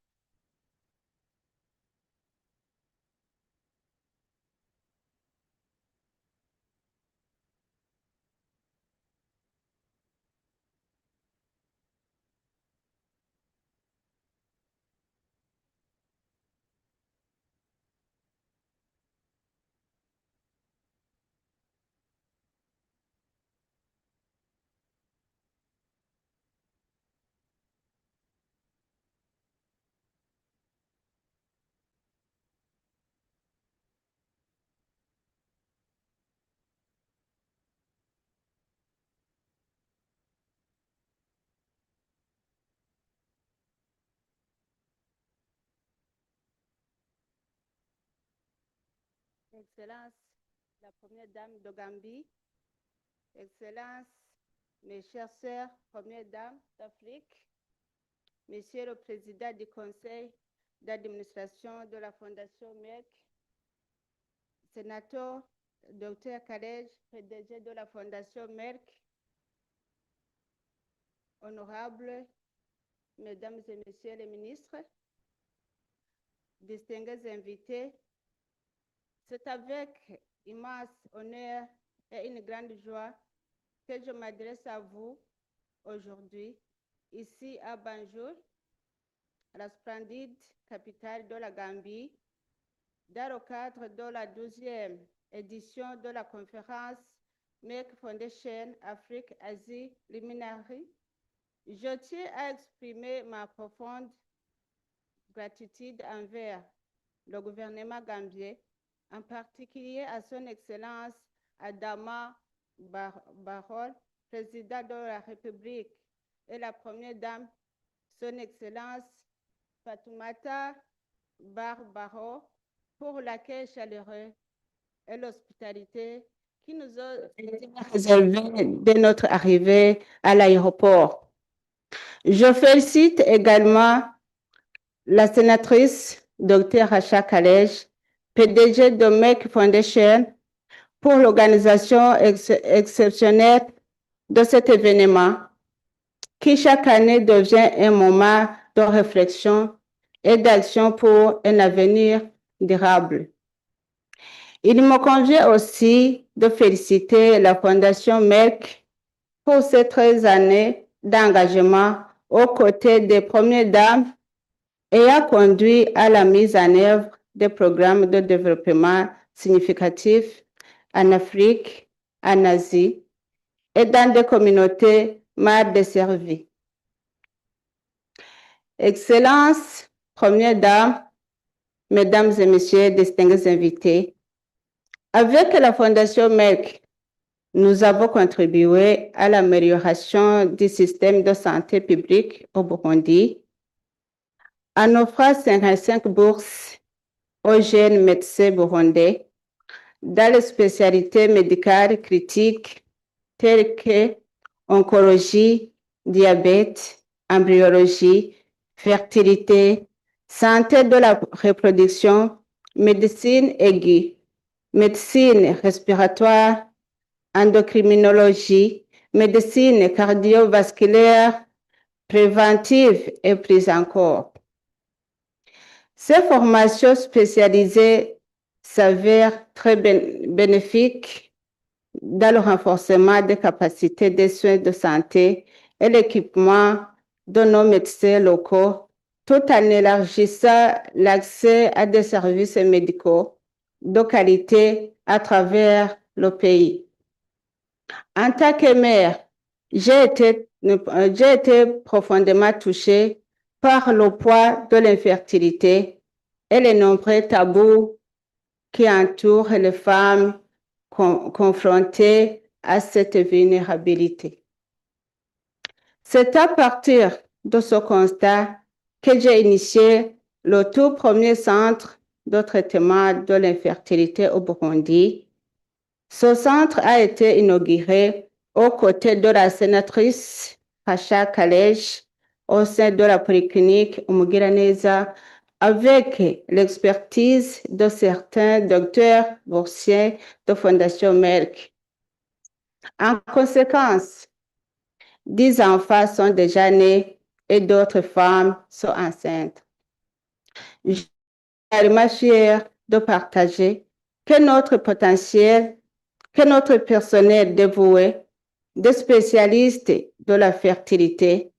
Excellence, la Première Dame de Gambie, Excellence, mes chères sœurs, Première Dame d'Afrique, Monsieur le Président du Conseil d'administration de la Fondation Merck, Sénateur Dr. Khalej, PDG de la Fondation Merck, honorables Mesdames et Messieurs les ministres, distingués invités, c'est avec immense honneur et une grande joie que je m'adresse à vous aujourd'hui, ici à Banjul, la splendide capitale de la Gambie, dans le cadre de la 12e édition de la conférence Merck Foundation Afrique-Asie Luminary. Je tiens à exprimer ma profonde gratitude envers le gouvernement gambien, en particulier à son Excellence Adama Barrow, président de la République, et la Première Dame, son Excellence Fatoumata Barrow, pour l'accueil chaleureux et l'hospitalité qui nous ont été réservés dès notre arrivée à l'aéroport. Je félicite également la sénatrice Dr. Racha Kalej, PDG de Merck Foundation, pour l'organisation exceptionnelle de cet événement qui chaque année devient un moment de réflexion et d'action pour un avenir durable. Il me convient aussi de féliciter la Fondation Merck pour ces 13 années d'engagement aux côtés des premières dames et a conduit à la mise en œuvre des programmes de développement significatifs en Afrique, en Asie et dans des communautés mal desservies. Excellences, Première Dame, Mesdames et Messieurs, distingués invités, avec la Fondation Merck, nous avons contribué à l'amélioration du système de santé publique au Burundi en offrant 55 bourses aux jeunes médecins burundais dans les spécialités médicales critiques telles que oncologie, diabète, embryologie, fertilité, santé de la reproduction, médecine aiguë, médecine respiratoire, endocrinologie, médecine cardiovasculaire, préventive et plus encore. Ces formations spécialisées s'avèrent très bénéfiques dans le renforcement des capacités des soins de santé et l'équipement de nos médecins locaux, tout en élargissant l'accès à des services médicaux de qualité à travers le pays. En tant que mère, j'ai été profondément touchée par le poids de l'infertilité et les nombreux tabous qui entourent les femmes confrontées à cette vulnérabilité. C'est à partir de ce constat que j'ai initié le tout premier centre de traitement de l'infertilité au Burundi. Ce centre a été inauguré aux côtés de la sénatrice Racha Kalej au sein de la polyclinique Umugiraneza avec l'expertise de certains docteurs boursiers de Fondation Merck. En conséquence, 10 enfants sont déjà nés et d'autres femmes sont enceintes. Je suis vraiment fière de partager que notre personnel dévoué, des spécialistes de la fertilité,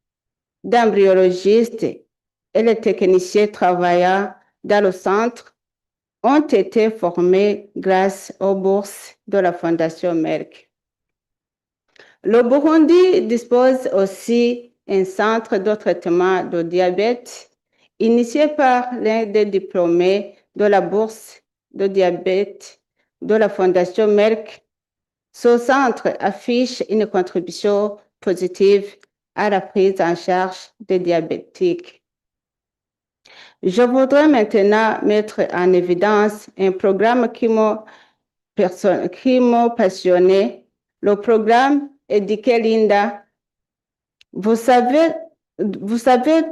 d'embryologistes et les techniciens travaillant dans le centre ont été formés grâce aux bourses de la Fondation Merck. Le Burundi dispose aussi d'un centre de traitement de diabète initié par l'un des diplômés de la bourse de diabète de la Fondation Merck. Ce centre affiche une contribution positive à la prise en charge des diabétiques. Je voudrais maintenant mettre en évidence un programme qui m'a passionné, le programme Éduquer Linda. Vous savez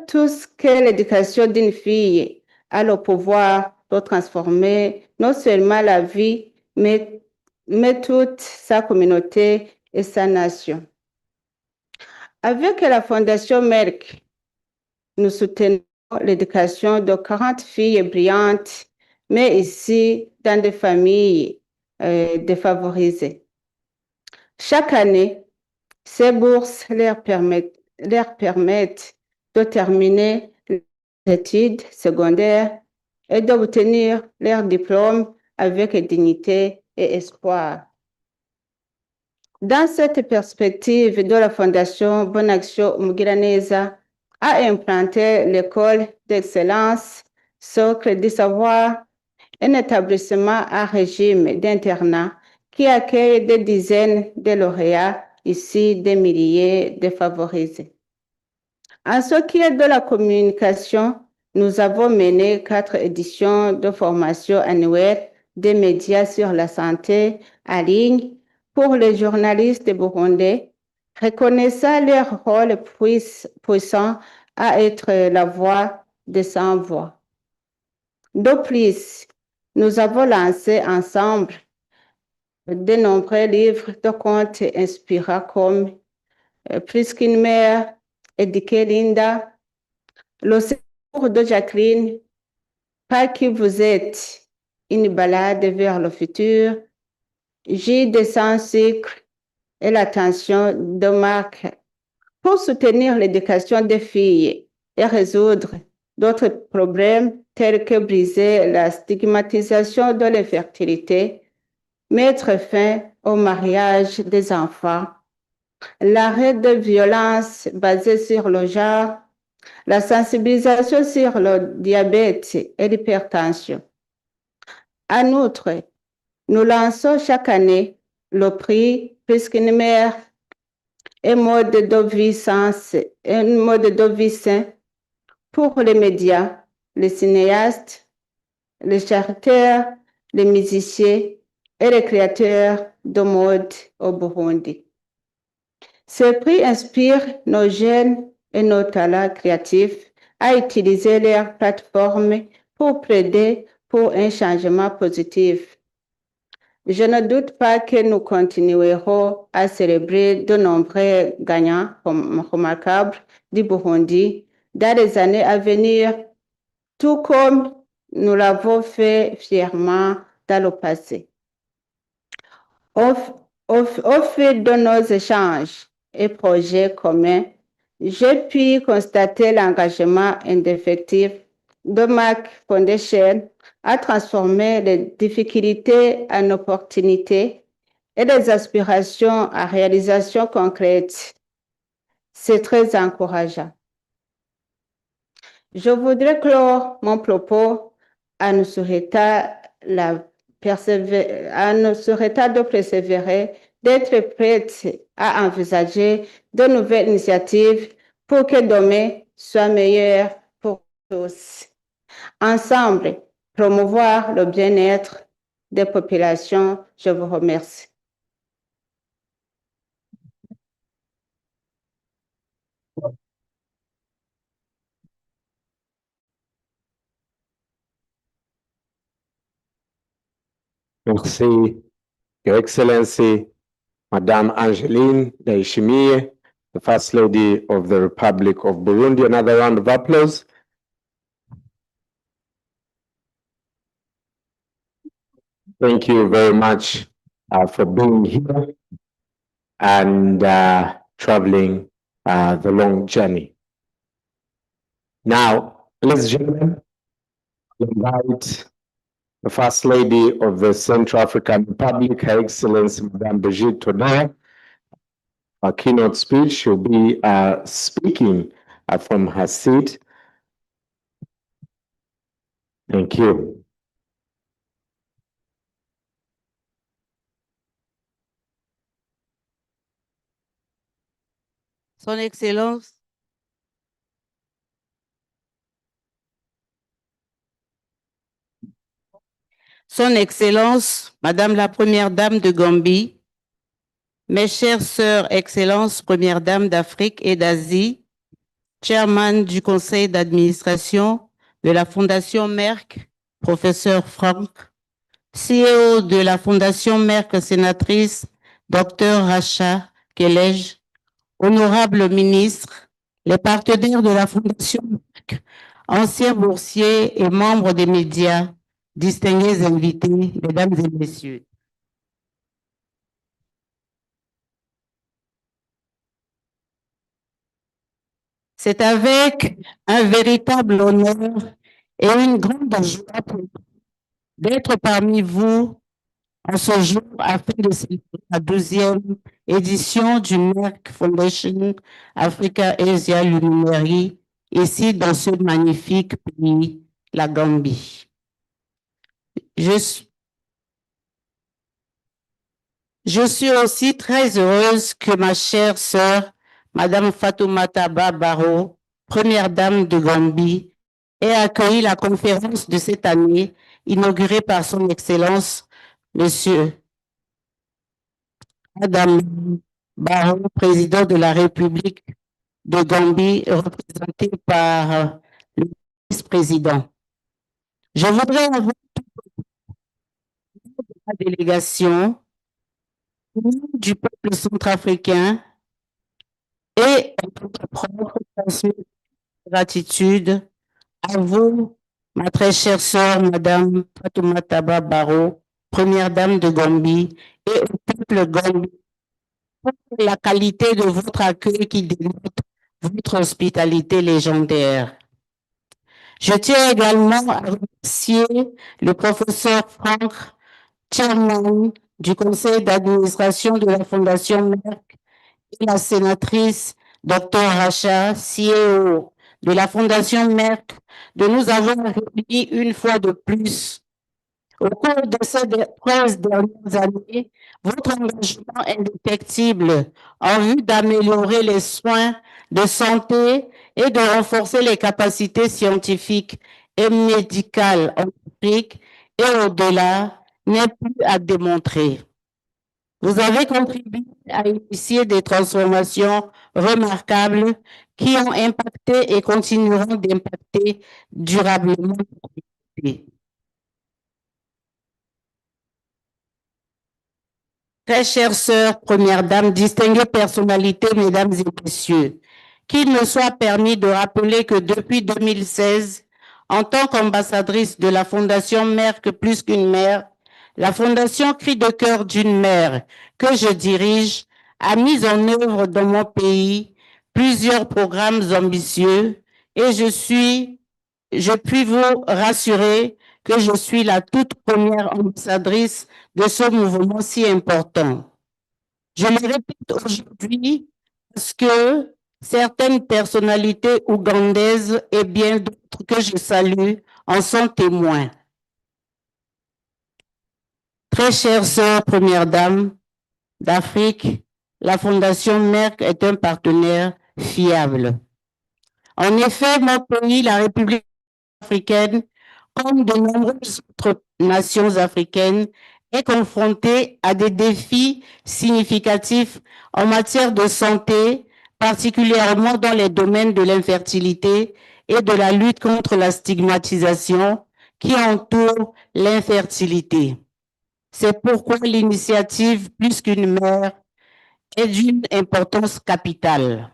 tous que l'éducation d'une fille a le pouvoir de transformer non seulement la vie, mais toute sa communauté et sa nation. Avec la Fondation Merck, nous soutenons l'éducation de 40 filles brillantes, mais ici dans des familles défavorisées. Chaque année, ces bourses leur permettent de terminer les études secondaires et d'obtenir leur diplôme avec dignité et espoir. Dans cette perspective de la Fondation Bonne Action Umugiraneza a implanté l'école d'excellence Socle du Savoir, un établissement à régime d'internat qui accueille des dizaines de lauréats issus des milliers défavorisés. En ce qui est de la communication, nous avons mené 4 éditions de formation annuelle des médias sur la santé en ligne pour les journalistes burundais, reconnaissant leur rôle puissant à être la voix des sans-voix. De plus, nous avons lancé ensemble de nombreux livres de contes inspirants comme Plus qu'une mère, éduquer Linda, Le séjour de Jacqueline, Pas qui vous êtes, une balade vers le futur, J de sans sucre et l'attention de Marc pour soutenir l'éducation des filles et résoudre d'autres problèmes tels que briser la stigmatisation de l'infertilité, mettre fin au mariage des enfants, l'arrêt de violences basées sur le genre, la sensibilisation sur le diabète et l'hypertension. En outre, nous lançons chaque année le prix Plus qu'une mère un mode de vie sain pour les médias, les cinéastes, les chanteurs, les musiciens et les créateurs de mode au Burundi. Ce prix inspire nos jeunes et nos talents créatifs à utiliser leur plateforme pour plaider pour un changement positif. Je ne doute pas que nous continuerons à célébrer de nombreux gagnants remarquables du Burundi dans les années à venir, tout comme nous l'avons fait fièrement dans le passé. Au fil de nos échanges et projets communs, j'ai pu constater l'engagement indéfectible de Merck Foundation à transformer les difficultés en opportunités et les aspirations à réalisation concrète. C'est très encourageant. Je voudrais clore mon propos en nous souhaitant de persévérer, d'être prête à envisager de nouvelles initiatives pour que demain soit meilleur pour tous. Ensemble, promouvoir le bien-être des populations. Je vous remercie. Merci, Your Excellency, Madame Angeline Ndayishimiye, the First Lady of the Republic of Burundi. Another round of applause. Thank you very much for being here and traveling the long journey. Now, ladies and gentlemen, I invite the First Lady of the Central African Republic, Her Excellency Madame Brigitte Todai. Our keynote speech, she'll be speaking from her seat. Thank you. Son Excellence, Son Excellence, Madame la Première Dame de Gambie, mes chères sœurs, Excellences, Première Dame d'Afrique et d'Asie, Chairman du Conseil d'administration de la Fondation Merck, Professeur Franck, CEO de la Fondation Merck Sénatrice, Dr Racha Kelej, Honorable ministre, les partenaires de la Fondation Merck, anciens boursiers et membres des médias, distingués invités, mesdames et messieurs. C'est avec un véritable honneur et une grande joie d'être parmi vous en ce jour afin de célébrer la 12e édition du Merck Foundation Africa Asia Luminary, ici dans ce magnifique pays, la Gambie. Je suis aussi très heureuse que ma chère sœur, Madame Fatoumata Baro, première dame de Gambie, ait accueilli la conférence de cette année, inaugurée par son Excellence, Monsieur Madame Barrow, président de la République de Gambie, représenté par le vice-président. Je voudrais avoir la délégation au nom du peuple centrafricain et en notre propre transmettre gratitude à vous, ma très chère sœur, Madame Fatoumata Barrow, première dame de Gambie, et au peuple gambien pour la qualité de votre accueil qui dénote votre hospitalité légendaire. Je tiens également à remercier le professeur Franck, chairman du conseil d'administration de la Fondation Merck, et la sénatrice Dr Racha, CEO de la Fondation Merck, de nous avoir réunis une fois de plus. Au cours de ces 13 dernières années, votre engagement indéfectible en vue d'améliorer les soins de santé et de renforcer les capacités scientifiques et médicales en Afrique et au-delà n'est plus à démontrer. Vous avez contribué à initier des transformations remarquables qui ont impacté et continueront d'impacter durablement l'humanité. Très chères sœurs, premières dames, distinguées personnalités, mesdames et messieurs, qu'il me soit permis de rappeler que depuis 2016, en tant qu'ambassadrice de la Fondation Merck plus qu'une mère, la Fondation Cri de cœur d'une mère que je dirige a mis en œuvre dans mon pays plusieurs programmes ambitieux et je puis vous rassurer que je suis la toute première ambassadrice de ce mouvement si important. Je le répète aujourd'hui parce que certaines personnalités ougandaises et bien d'autres que je salue en sont témoins. Très chère sœur, première dame d'Afrique, la Fondation Merck est un partenaire fiable. En effet, mon pays, la République africaine, comme de nombreuses autres nations africaines, est confrontée à des défis significatifs en matière de santé, particulièrement dans les domaines de l'infertilité et de la lutte contre la stigmatisation qui entoure l'infertilité. C'est pourquoi l'initiative Plus qu'une mère est d'une importance capitale.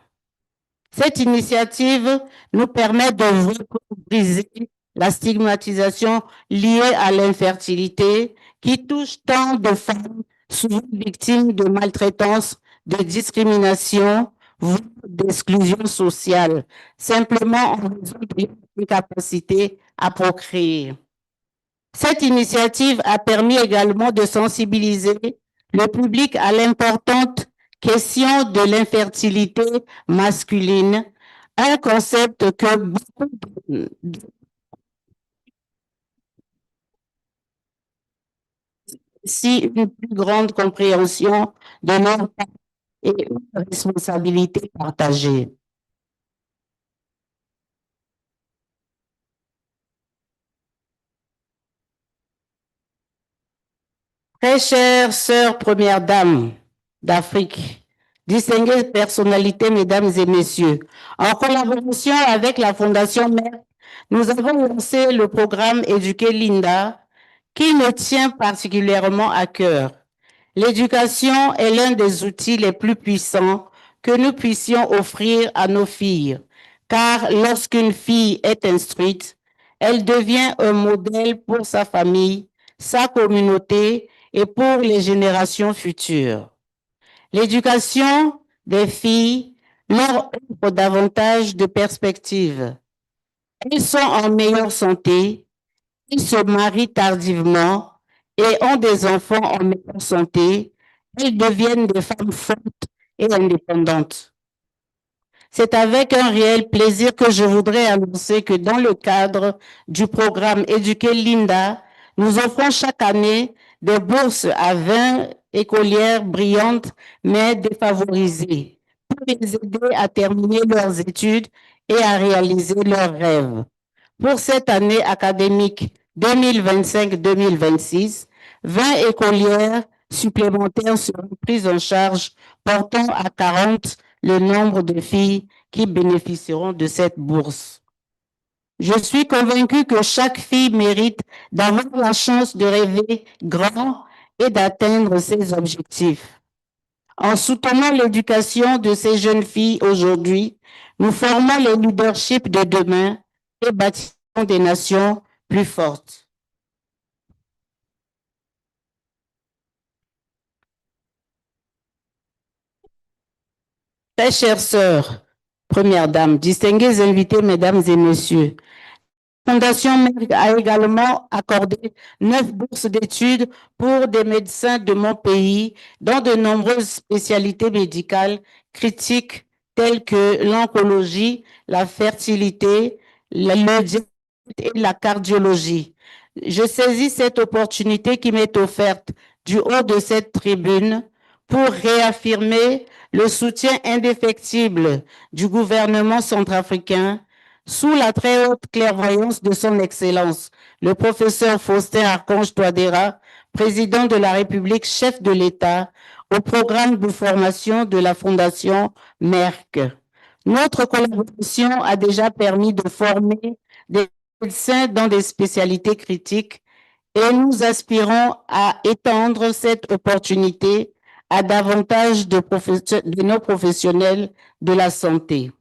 Cette initiative nous permet de briser la stigmatisation liée à l'infertilité qui touche tant de femmes souvent victimes de maltraitance, de discrimination, voire d'exclusion sociale, simplement en raison de leur incapacité à procréer. Cette initiative a permis également de sensibiliser le public à l'importante question de l'infertilité masculine, un concept que beaucoup si une plus grande compréhension de leur part et une responsabilité partagée. Très chères sœurs premières dames d'Afrique, distinguées personnalités, mesdames et messieurs, en collaboration avec la Fondation Merck, nous avons lancé le programme Éduquer Linda, qui me tient particulièrement à cœur. L'éducation est l'un des outils les plus puissants que nous puissions offrir à nos filles, car lorsqu'une fille est instruite, elle devient un modèle pour sa famille, sa communauté et pour les générations futures. L'éducation des filles leur offre davantage de perspectives. Elles sont en meilleure santé, elles se marient tardivement et ont des enfants en meilleure santé, elles deviennent des femmes fortes et indépendantes. C'est avec un réel plaisir que je voudrais annoncer que dans le cadre du programme Éduquer Linda, nous offrons chaque année des bourses à 20 écolières brillantes mais défavorisées pour les aider à terminer leurs études et à réaliser leurs rêves. Pour cette année académique 2025-2026, 20 écolières supplémentaires seront prises en charge, portant à 40 le nombre de filles qui bénéficieront de cette bourse. Je suis convaincue que chaque fille mérite d'avoir la chance de rêver grand et d'atteindre ses objectifs. En soutenant l'éducation de ces jeunes filles aujourd'hui, nous formons les leaderships de demain et bâtissons des nations plus fortes. Très chères sœurs, première dame, distingués invités, mesdames et messieurs, la Fondation Merck a également accordé 9 bourses d'études pour des médecins de mon pays dans de nombreuses spécialités médicales critiques telles que l'oncologie, la fertilité, le diabète et la cardiologie. Je saisis cette opportunité qui m'est offerte du haut de cette tribune pour réaffirmer le soutien indéfectible du gouvernement centrafricain sous la très haute clairvoyance de son Excellence, le professeur Faustin Archange Touadéra, président de la République, chef de l'État, au programme de formation de la Fondation Merck. Notre collaboration a déjà permis de former des médecins dans des spécialités critiques et nous aspirons à étendre cette opportunité à davantage de nos professionnels de la santé.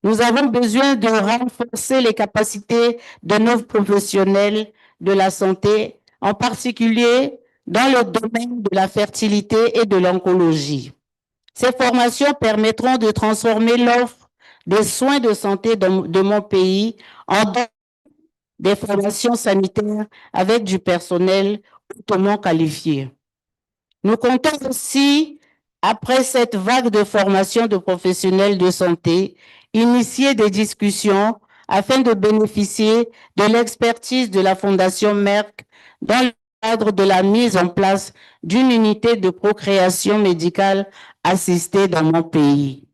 Nous avons besoin de renforcer les capacités de nos professionnels de la santé, en particulier dans le domaine de la fertilité et de l'oncologie. Ces formations permettront de transformer l'offre des soins de santé de mon pays en des formations sanitaires avec du personnel hautement qualifié. Nous comptons aussi, après cette vague de formation de professionnels de santé, initier des discussions afin de bénéficier de l'expertise de la Fondation Merck dans le cadre de la mise en place d'une unité de procréation médicale assistée dans mon pays.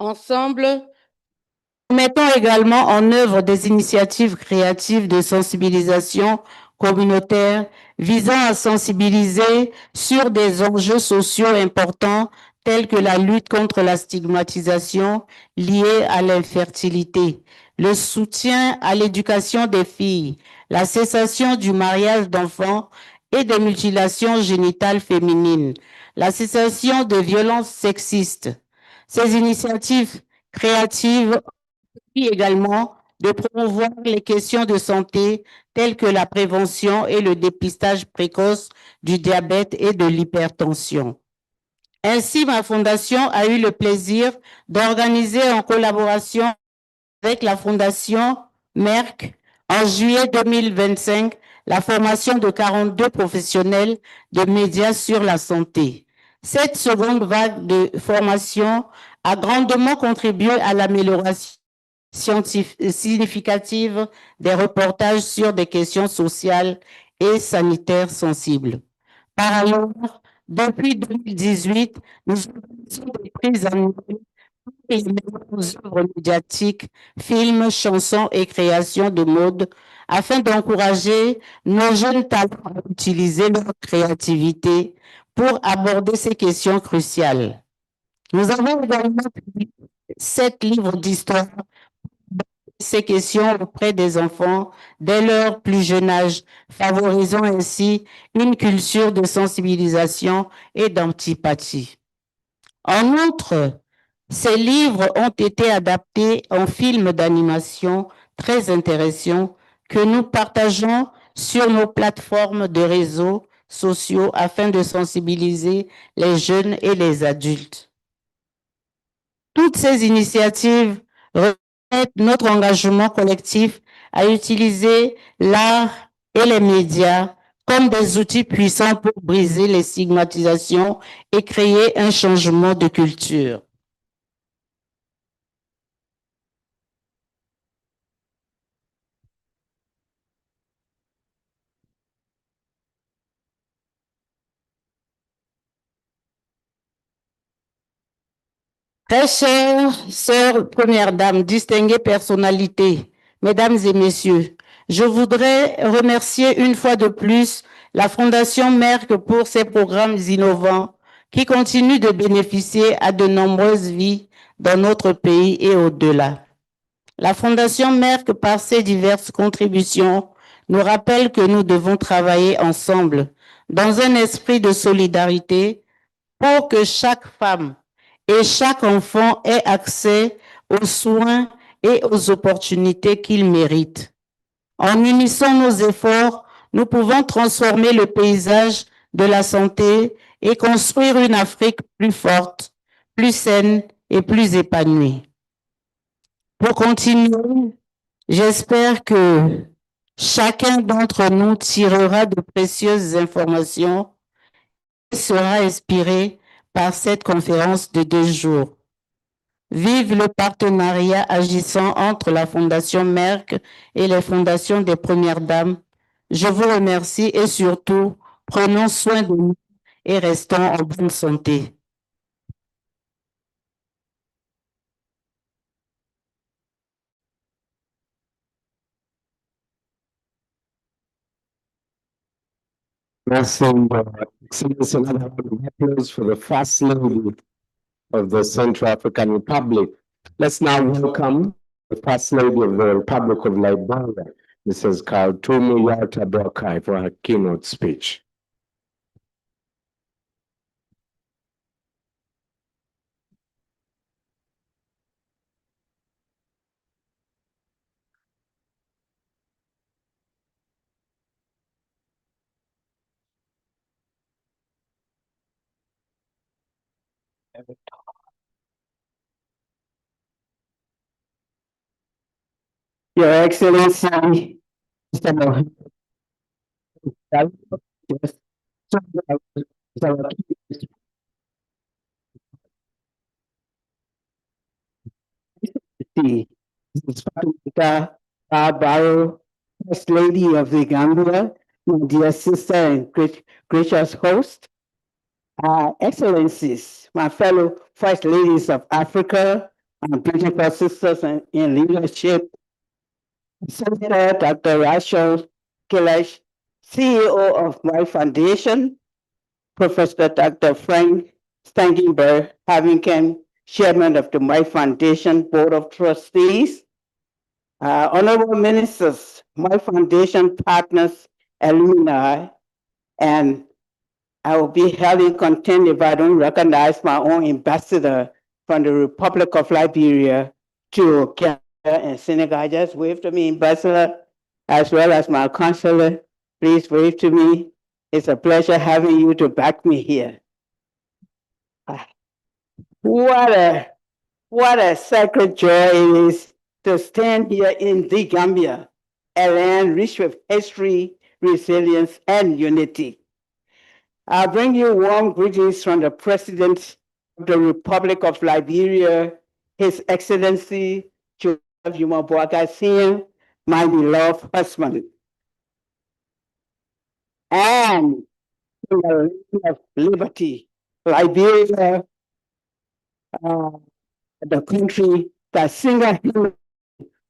Ensemble, nous mettons également en œuvre des initiatives créatives de sensibilisation communautaire visant à sensibiliser sur des enjeux sociaux importants tels que la lutte contre la stigmatisation liée à l'infertilité, le soutien à l'éducation des filles, la cessation du mariage d'enfants et des mutilations génitales féminines, la cessation des violences sexistes. Ces initiatives créatives également de promouvoir les questions de santé telles que la prévention et le dépistage précoce du diabète et de l'hypertension. Ainsi, ma fondation a eu le plaisir d'organiser en collaboration avec la fondation Merck en juillet 2025 la formation de 42 professionnels de médias sur la santé. Cette seconde vague de formation a grandement contribué à l'amélioration significative des reportages sur des questions sociales et sanitaires sensibles. Par ailleurs, depuis 2018, nous organisons des prises annuelles pour les meilleures œuvres médiatiques, films, chansons et créations de mode afin d'encourager nos jeunes talents à utiliser leur créativité pour aborder ces questions cruciales. Nous avons également publié 7 livres d'histoire ces questions auprès des enfants dès leur plus jeune âge, favorisant ainsi une culture de sensibilisation et d'antipathie. En outre, ces livres ont été adaptés en films d'animation très intéressants que nous partageons sur nos plateformes de réseaux sociaux afin de sensibiliser les jeunes et les adultes. Toutes ces initiatives reflètent notre engagement collectif à utiliser l'art et les médias comme des outils puissants pour briser les stigmatisations et créer un changement de culture. Très chères sœurs, premières dames, distinguées personnalités, mesdames et messieurs, je voudrais remercier une fois de plus la Fondation Merck pour ses programmes innovants qui continuent de bénéficier à de nombreuses vies dans notre pays et au-delà. La Fondation Merck, par ses diverses contributions, nous rappelle que nous devons travailler ensemble dans un esprit de solidarité pour que chaque femme et chaque enfant ait accès aux soins et aux opportunités qu'ils méritent. En unissant nos efforts, nous pouvons transformer le paysage de la santé et construire une Afrique plus forte, plus saine et plus épanouie. Pour continuer, j'espère que chacun d'entre nous tirera de précieuses informations et sera inspiré par cette conférence de 2 jours. Vive le partenariat agissant entre la Fondation Merck et les fondations des Premières Dames. Je vous remercie et surtout, prenons soin de nous et restons en bonne santé. Merci, Excellency. Another round of applause for the First Lady of the Central African Republic. Let's now welcome the First Lady of the Republic of Liberia, Mrs. Sao Tome for her keynote speech. Your Excellency, Mr. Mohammed, yes, Mrs. Fatimata Barrow, First Lady of the Gambia, my dear sister and gracious host, Excellencies, my fellow First Ladies of Africa, my beautiful sisters in leadership, Senator Dr. Rachel Kilesh, CEO of my foundation, Professor Dr. Frank Stangenberg, Havington, Chairman of the My Foundation Board of Trustees, Honorable Ministers, My Foundation partners, Luminary, and I will be held in contempt if I don't recognize my own ambassador from the Republic of Liberia to Gambia and Senegal. Just wave to me, ambassador, as well as my consular. Please wave to me. It's a pleasure having you to back me here. What a sacred joy it is to stand here in the Gambia, a land rich with history, resilience, and unity. I bring you warm greetings from the President of the Republic of Liberia, His Excellency Joseph Boakai, my beloved husband. And in the land of liberty, Liberia, the country that single-handedly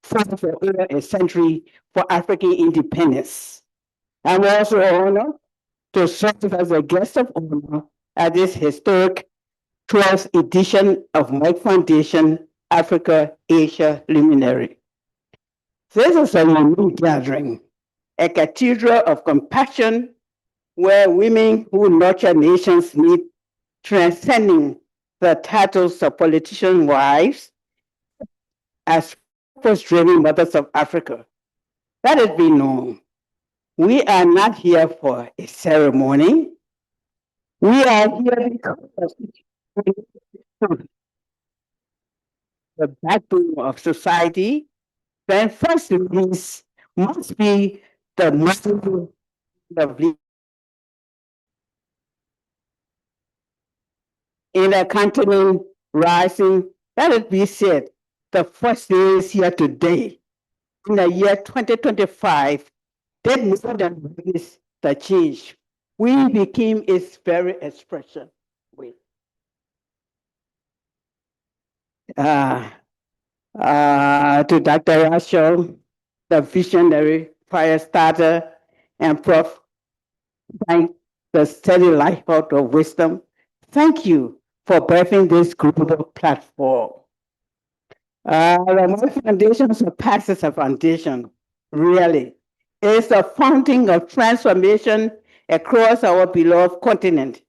fought for over a century for African independence. I'm also honored to serve as a guest of honor at this historic 12th edition of Merck Foundation Africa Asia Luminary. This is a unique gathering, a cathedral of compassion where women who nurture nations meet, transcending the titles of politician wives as purpose-driven mothers of Africa. Let it be known, we are not here for a ceremony. We are here because the backbone of society, then first ladies must be the mother of in a continent rising, let it be said, the first day is here today, in the year 2025, did more than witness the change. We became its very expression. Wait. To Dr. Rachel, the visionary fire starter, and Prof. Frank, the steady lifeboat of wisdom. Thank you for birthing this global platform. The Merck Foundation surpasses a foundation, really. It's a fountain of transformation across our beloved continent.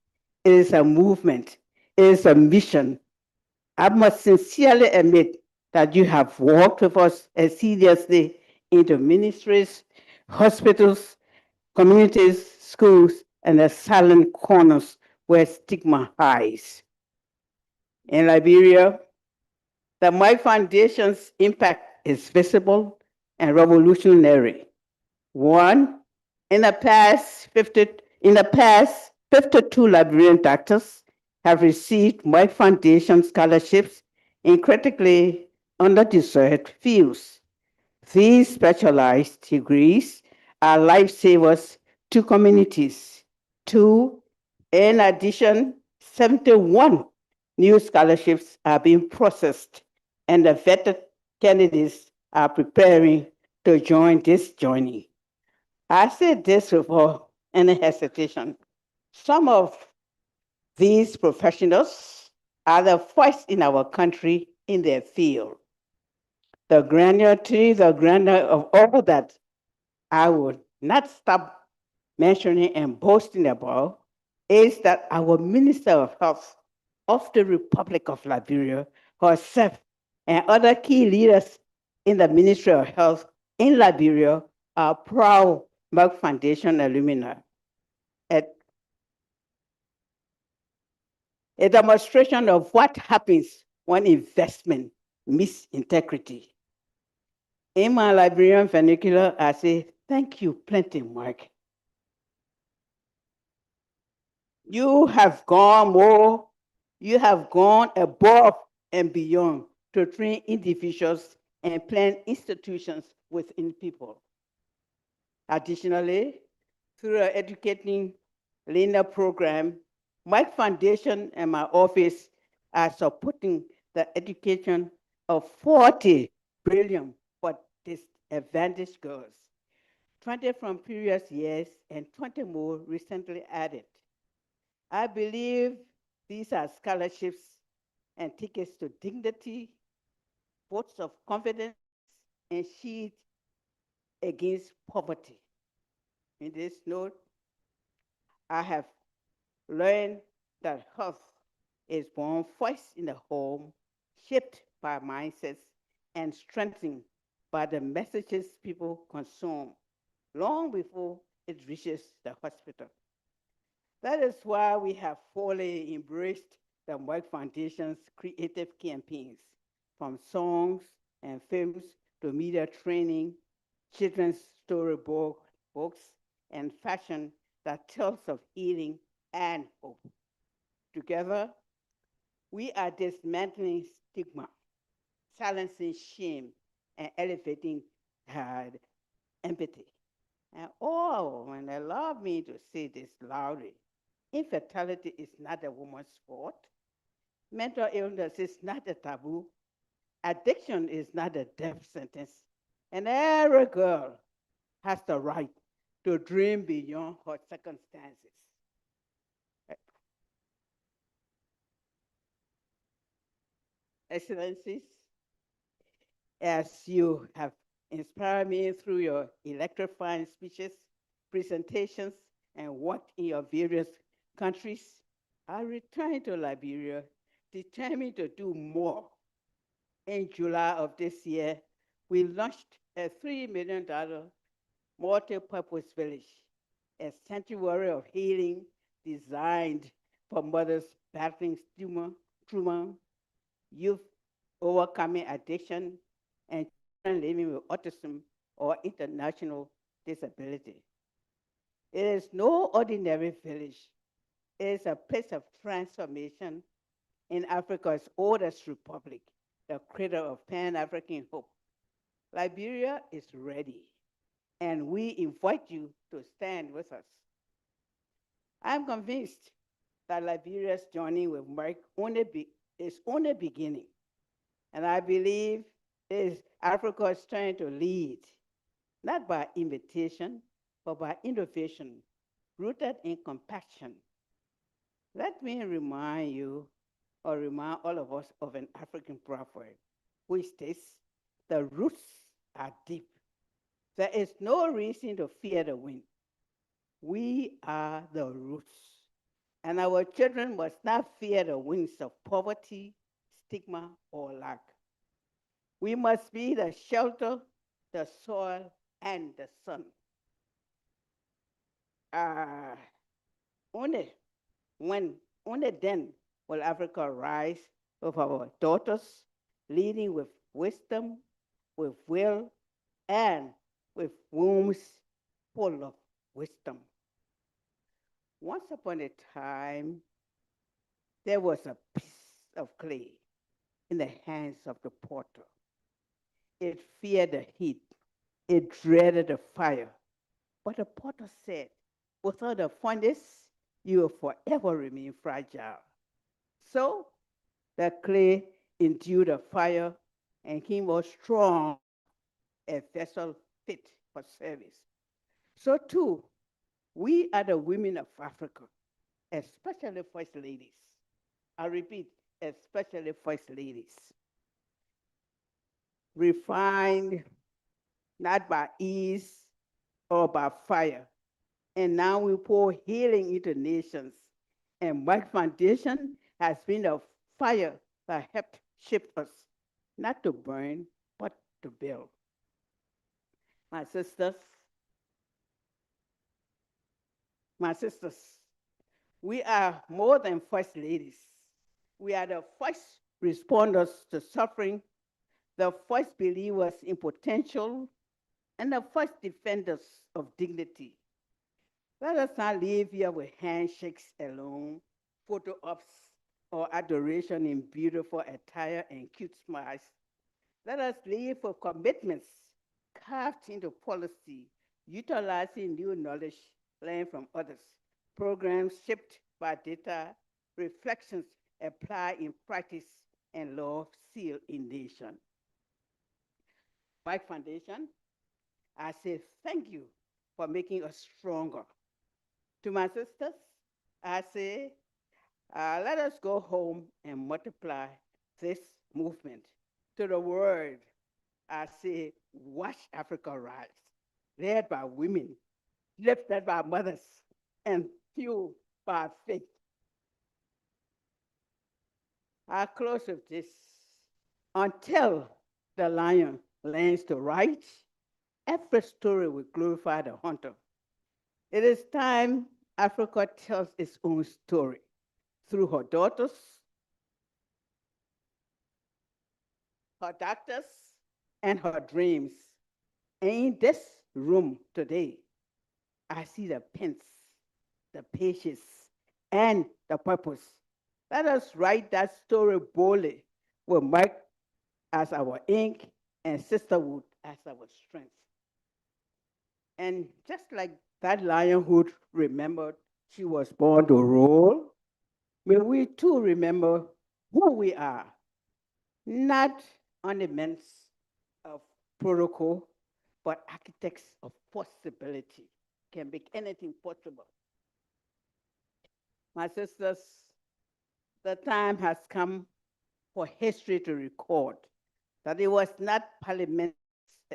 It is a movement. It is a mission. I must sincerely admit that you have worked with us assiduously into ministries, hospitals, communities, schools, and the silent corners where stigma hides. In Liberia, the My Foundation's impact is visible and revolutionary. One, in the past, 52 Liberian doctors have received My Foundation scholarships in critically underdeserved fields. These specialized degrees are lifesavers to communities. Two, in addition, 71 new scholarships are being processed, and the vetted candidates are preparing to join this journey. I say this without any hesitation. Some of these professionals are the first in our country in their field. The grandeur of all that I would not stop mentioning and boasting about is that our Minister of Health of the Republic of Liberia herself and other key leaders in the Ministry of Health in Liberia are proud Merck Foundation alumni. A demonstration of what happens when investment meets integrity. In my Liberian vernacular, I say, thank you plenty, Mark. You have gone above and beyond to train individuals and plan institutions within people. Additionally, through our Educating Learner program, my foundation and my office are supporting the education of 40 billion for disadvantaged girls, 20 from previous years and 20 more recently added. I believe these are scholarships and tickets to dignity, votes of confidence, and shield against poverty. In this note, I have learned that health is born first in the home, shaped by mindsets, and strengthened by the messages people consume long before it reaches the hospital. That is why we have fully embraced the Merck Foundation's creative campaigns, from songs and films to media training, children's storybook books, and fashion that tells of healing and hope. Together, we are dismantling stigma, silencing shame, and elevating empathy. And and allow me to say this loudly, infertility is not a woman's sport. Mental illness is not a taboo. Addiction is not a death sentence. And every girl has the right to dream beyond her circumstances. Excellencies, as you have inspired me through your electrifying speeches, presentations, and work in your various countries, I returned to Liberia determined to do more. In July of this year, we launched a $3 million multi-purpose village, a sanctuary of healing designed for mothers battling trauma, youth overcoming addiction, and children living with autism or international disability. It is no ordinary village. It is a place of transformation, in Africa's oldest republic, the cradle of Pan-African hope. Liberia is ready, and we invite you to stand with us. I'm convinced that Liberia's journey with Merck is only beginning, and I believe Africa is trying to lead, not by invitation, but by innovation, rooted in compassion. Let me remind you, or remind all of us, of an African proverb, which states, the roots are deep. There is no reason to fear the wind. We are the roots, and our children must not fear the winds of poverty, stigma, or lack. We must be the shelter, the soil, and the sun. Only then will Africa rise with our daughters, leading with wisdom, with will, and with wombs full of wisdom. Once upon a time, there was a piece of clay in the hands of the potter. It feared the heat. It dreaded the fire. But the potter said, without the furnace, you will forever remain fragile. So the clay endured the fire and came out strong, a vessel fit for service. So too, we are the women of Africa, especially first ladies. I repeat, especially first ladies. Refined not by ease or by fire. And now we pour healing into nations. And Merck Foundation has been a fire that helped shape us, not to burn, but to build. My sisters, we are more than first ladies. We are the first responders to suffering, the first believers in potential, and the first defenders of dignity. Let us not leave here with handshakes alone, photo ops, or adoration in beautiful attire and cute smiles. Let us leave with commitments carved into policy, utilizing new knowledge learned from others, programs shaped by data, reflections applied in practice, and love sealed in nation. Merck Foundation, I say thank you for making us stronger. To my sisters, I say, let us go home and multiply this movement. To the world, I say, watch Africa rise, led by women, lifted by mothers, and fueled by faith. I close with this. Until the lion learns to write, every story will glorify the hunter. It is time Africa tells its own story through her daughters, her doctors, and her dreams. And in this room today, I see the pens, the pages, and the purpose. Let us write that story boldly with Merck as our ink and sisterhood as our strength. And just like that lionhood remembered she was born to rule, may we too remember who we are, not ornaments of protocol, but architects of possibility. Can make anything possible. My sisters, the time has come for history to record that it was not parliament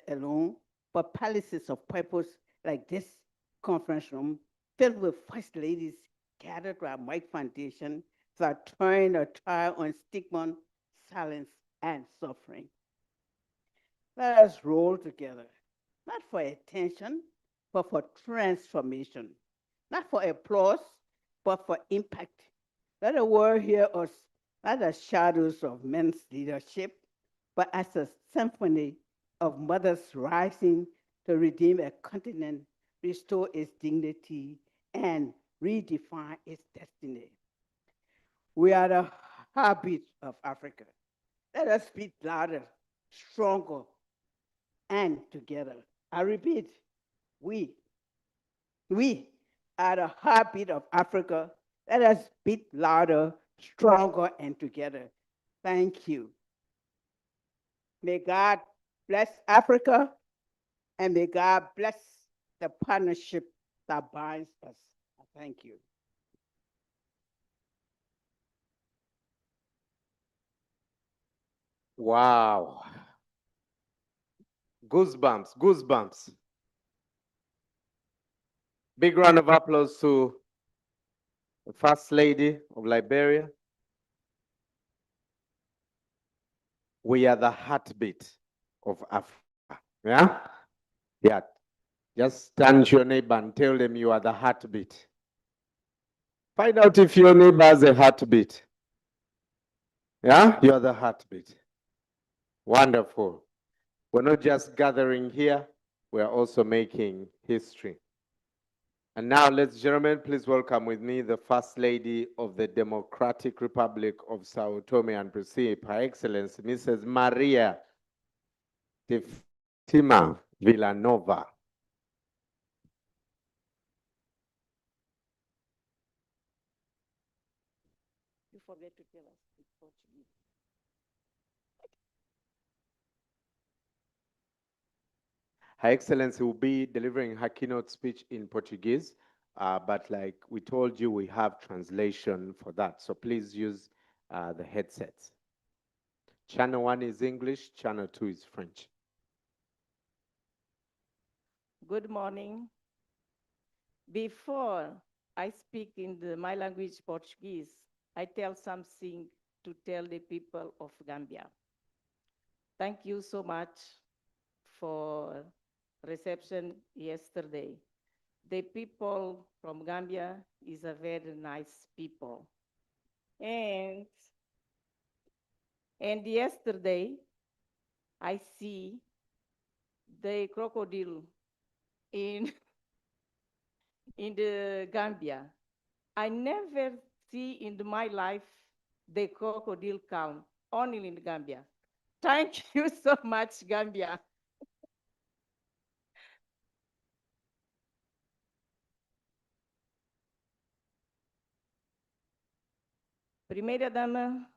alone, but palaces of purpose like this conference room filled with first ladies gathered by Merck Foundation that turned a tide on stigma, silence, and suffering. Let us roll together, not for attention, but for transformation, not for applause, but for impact. Let the world hear us, not as shadows of men's leadership, but as a symphony of mothers rising to redeem a continent, restore its dignity, and redefine its destiny. We are the heartbeat of Africa. Let us speak louder, stronger, and together. I repeat, we are the heartbeat of Africa. Let us speak louder, stronger, and together. Thank you. May God bless Africa, and may God bless the partnership that binds us. Thank you. Wow. Goosebumps, goosebumps. Big round of applause to the First Lady of Liberia. We are the heartbeat of Africa. Yeah? Yeah. Just turn to your neighbor and tell them you are the heartbeat. Find out if your neighbor has a heartbeat. Yeah? You are the heartbeat. Wonderful. We're not just gathering here, we're also making history. And now, ladies and gentlemen, please welcome with me the First Lady of the Democratic Republic of Sao Tome and Principe, Her Excellency Mrs. Maria de Fatima Villanova. You forget to tell us in Portuguese. Her Excellency will be delivering her keynote speech in Portuguese, but like we told you, we have translation for that. So please use the headsets. Channel 1 is English, channel 2 is French. Good morning. Before I speak in my language, Portuguese, I tell something to tell the people of Gambia. Thank you so much for reception yesterday. The people from Gambia is a very nice people. And yesterday, I see the crocodile in the Gambia. I never see in my life the crocodile count, only in Gambia. Thank you so much, Gambia. Primeira Dama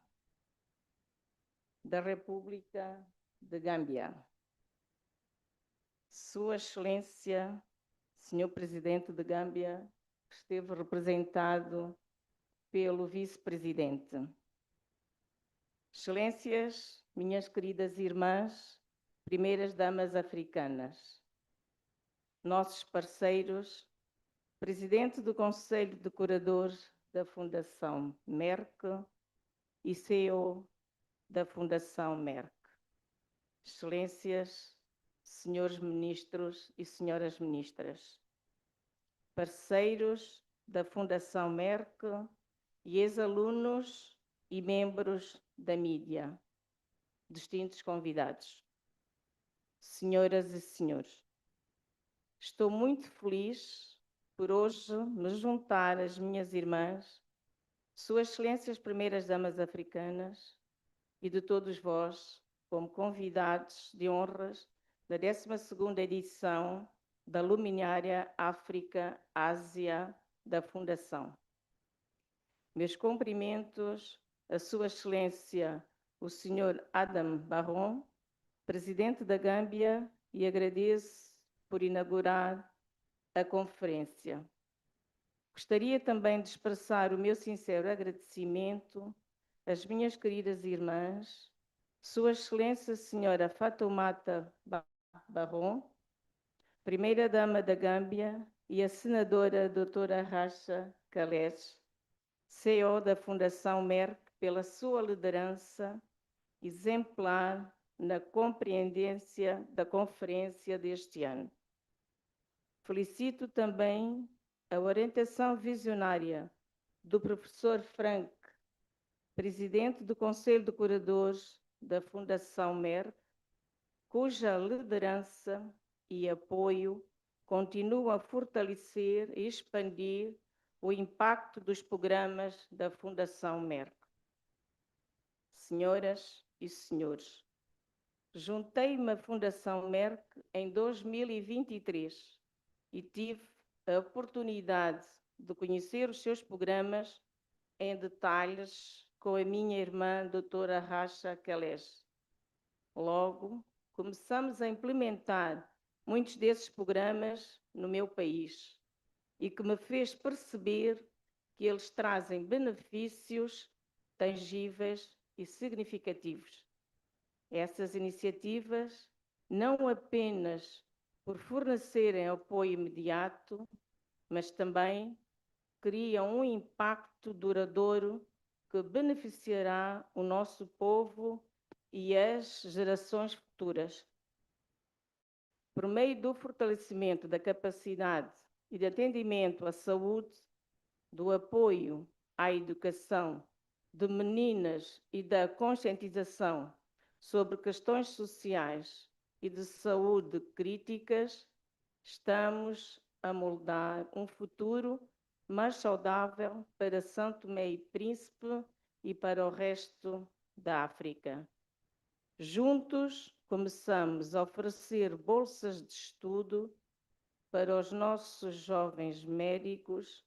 da República de Gâmbia, Sua Excelência, Senhor Presidente de Gâmbia, esteve representado pelo Vice-Presidente. Excelências, minhas queridas irmãs, primeiras damas africanas, nossos parceiros, Presidente do Conselho de Curadores da Fundação Merck e CEO da Fundação Merck. Excelências, senhores ministros e senhoras ministras, parceiros da Fundação Merck e ex-alunos e membros da mídia, distintos convidados, senhoras e senhores, estou muito feliz por hoje me juntar às minhas irmãs, Suas Excelências Primeiras Damas Africanas e de todos vós, como convidados de honras da 12ª edição da Luminária África-Ásia da Fundação. Meus cumprimentos a Sua Excelência, o Sr. Adam Barron, Presidente da Gâmbia, e agradeço por inaugurar a conferência. Gostaria também de expressar o meu sincero agradecimento às minhas queridas irmãs, Sua Excelência Senhora Fatoumata Barron, Primeira-Dama da Gâmbia, e a Senadora Doutora Racha Kalesh, CEO da Fundação Merck, pela sua liderança exemplar na compreendência da conferência deste ano. Felicito também a orientação visionária do professor Frank, Presidente do Conselho de Curadores da Fundação Merck, cuja liderança e apoio continuam a fortalecer e expandir o impacto dos programas da Fundação Merck. senhoras e senhores. Juntei-me à Fundação Merck em 2023 e tive a oportunidade de conhecer os seus programas em detalhes com a minha irmã, doutora Racha Kelesh. Logo, começamos a implementar muitos desses programas no meu país e que me fez perceber que eles trazem benefícios tangíveis e significativos. Essas iniciativas, não apenas por fornecerem apoio imediato, mas também criam um impacto duradouro que beneficiará o nosso povo e as gerações futuras. Por meio do fortalecimento da capacidade e de atendimento à saúde, do apoio à educação de meninas e da conscientização sobre questões sociais e de saúde críticas, estamos a moldar um futuro mais saudável para São Tomé e Príncipe e para o resto da África. Juntos, começamos a oferecer bolsas de estudo para os nossos jovens médicos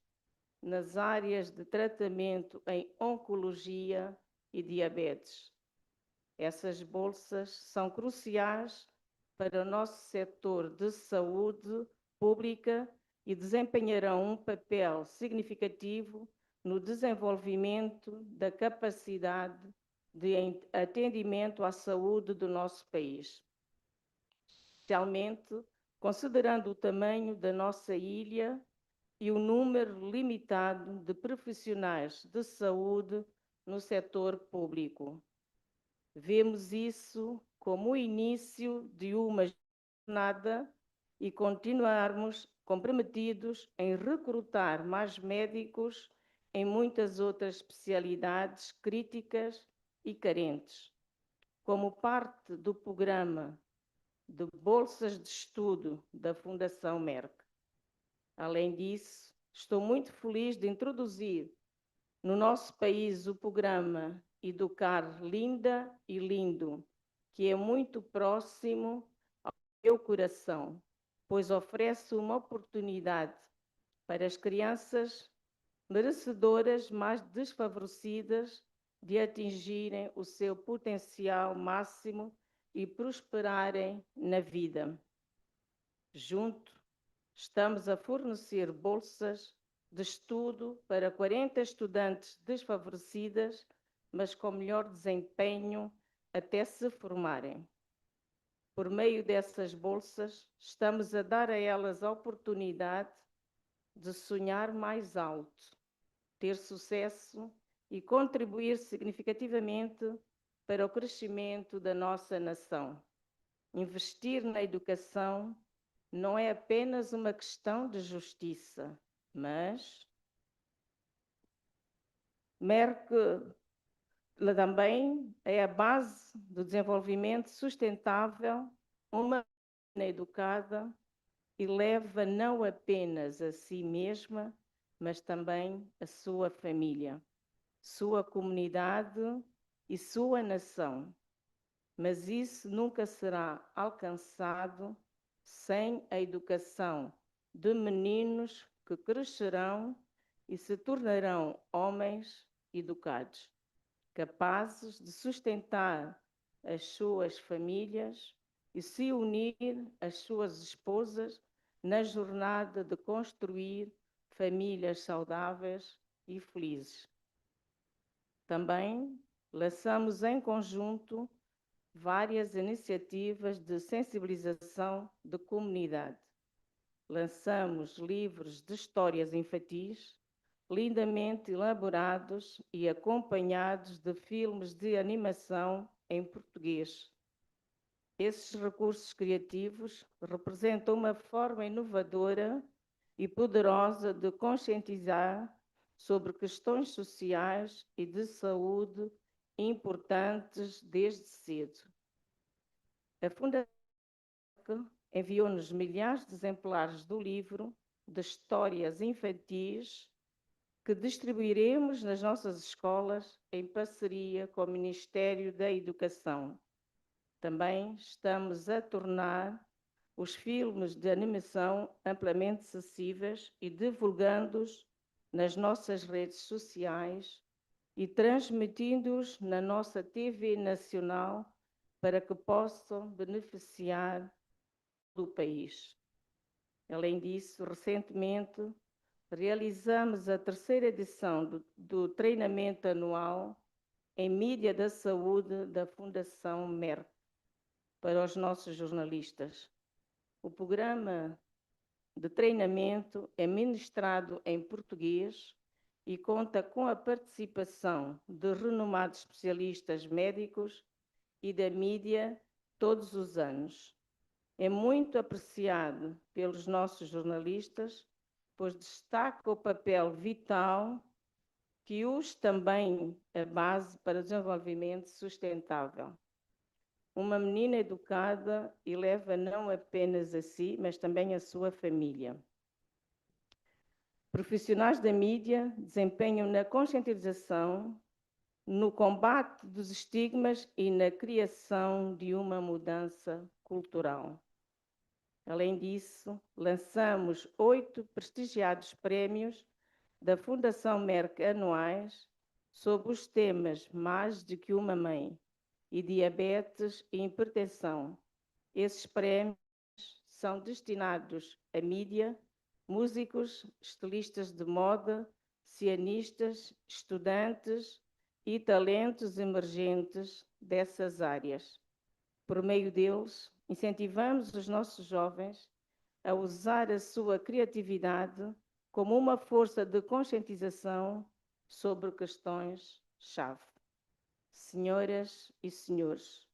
nas áreas de tratamento em oncologia e diabetes. Essas bolsas são cruciais para o nosso setor de saúde pública e desempenharão um papel significativo no desenvolvimento da capacidade de atendimento à saúde do nosso país. Especialmente considerando o tamanho da nossa ilha e o número limitado de profissionais de saúde no setor público. Vemos isso como o início de uma jornada e continuarmos comprometidos em recrutar mais médicos em muitas outras especialidades críticas e carentes, como parte do programa de bolsas de estudo da Fundação Merck. Além disso, estou muito feliz de introduzir no nosso país o programa Educar Linda e Lindo, que é muito próximo ao meu coração, pois oferece uma oportunidade para as crianças merecedoras mais desfavorecidas de atingirem o seu potencial máximo e prosperarem na vida. Junto, estamos a fornecer bolsas de estudo para 40 estudantes desfavorecidas, mas com melhor desempenho até se formarem. Por meio dessas bolsas, estamos a dar a elas a oportunidade de sonhar mais alto, ter sucesso e contribuir significativamente para o crescimento da nossa nação. Investir na educação não é apenas uma questão de justiça, mas Merck também é a base do desenvolvimento sustentável, uma menina educada e leva não apenas a si mesma, mas também a sua família, sua comunidade e sua nação. Mas isso nunca será alcançado sem a educação de meninos que crescerão e se tornarão homens educados, capazes de sustentar as suas famílias e se unir às suas esposas na jornada de construir famílias saudáveis e felizes. Também lançamos em conjunto várias iniciativas de sensibilização de comunidade. Lançamos livros de histórias infantis, lindamente elaborados e acompanhados de filmes de animação em português. Esses recursos criativos representam uma forma inovadora e poderosa de conscientizar sobre questões sociais e de saúde importantes desde cedo. A Fundação enviou-nos milhares de exemplares do livro de histórias infantis que distribuiremos nas nossas escolas em parceria com o Ministério da Educação. Também estamos a tornar os filmes de animação amplamente acessíveis e divulgando-os nas nossas redes sociais e transmitindo-os na nossa TV nacional para que possam beneficiar do país. Além disso, recentemente, realizamos a terceira edição do treinamento anual em mídia da saúde da Fundação Merck para os nossos jornalistas. O programa de treinamento é ministrado em português e conta com a participação de renomados especialistas médicos e da mídia todos os anos. É muito apreciado pelos nossos jornalistas, pois destaca o papel vital que os também a base para o desenvolvimento sustentável. Uma menina educada eleva não apenas a si, mas também a sua família. Profissionais da mídia desempenham na conscientização, no combate dos estigmas e na criação de uma mudança cultural. Além disso, lançamos 8 prestigiados prémios da Fundação Merck anuais sob os temas Mais do que uma mãe e diabetes e hipertensão. Esses prémios são destinados à mídia, músicos, estilistas de moda, cianistas, estudantes e talentos emergentes dessas áreas. Por meio deles, incentivamos os nossos jovens a usar a sua criatividade como uma força de conscientização sobre questões-chave. Senhoras e senhores,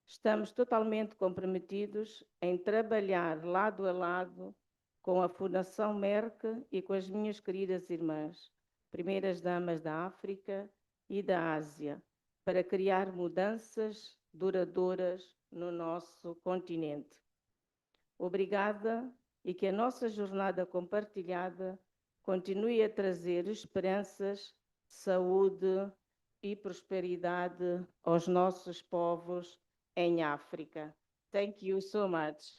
estamos totalmente comprometidos em trabalhar lado a lado com a Fundação Merck e com as minhas queridas irmãs, primeiras damas da África e da Ásia, para criar mudanças duradouras no nosso continente. Obrigada e que a nossa jornada compartilhada continue a trazer esperanças, saúde e prosperidade aos nossos povos em África. Thank you so much.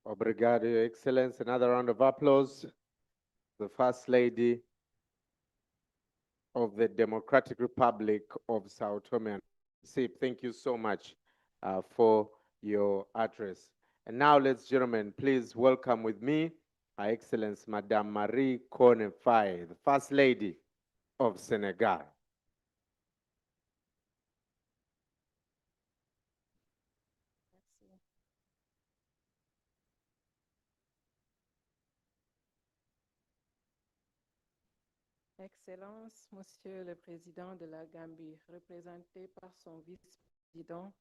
Obrigado, Your Excellency. Another round of applause. The First Lady of the Democratic Republic of Sao Tome and Principe. Thank you so much for your address. And now, ladies and gentlemen, please welcome with me Her Excellency Madame Marie Kone Faye, the First Lady of Senegal. Excellence, Monsieur le Président de la Gambie, représenté par son vice-président.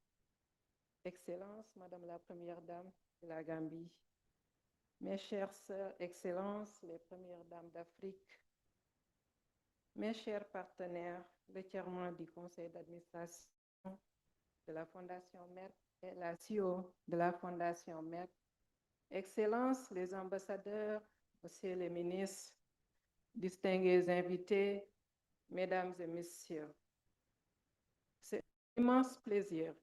Excellence, Madame la Première Dame de la Gambie. Mes chères sœurs, Excellences, les Premières Dames d'Afrique. Mes chers partenaires, le chairman du conseil d'administration de la Fondation Merck et la CEO de la Fondation Merck. Excellences, les ambassadeurs, Monsieur les ministres, distingués invités, Mesdames et Messieurs. C'est un immense plaisir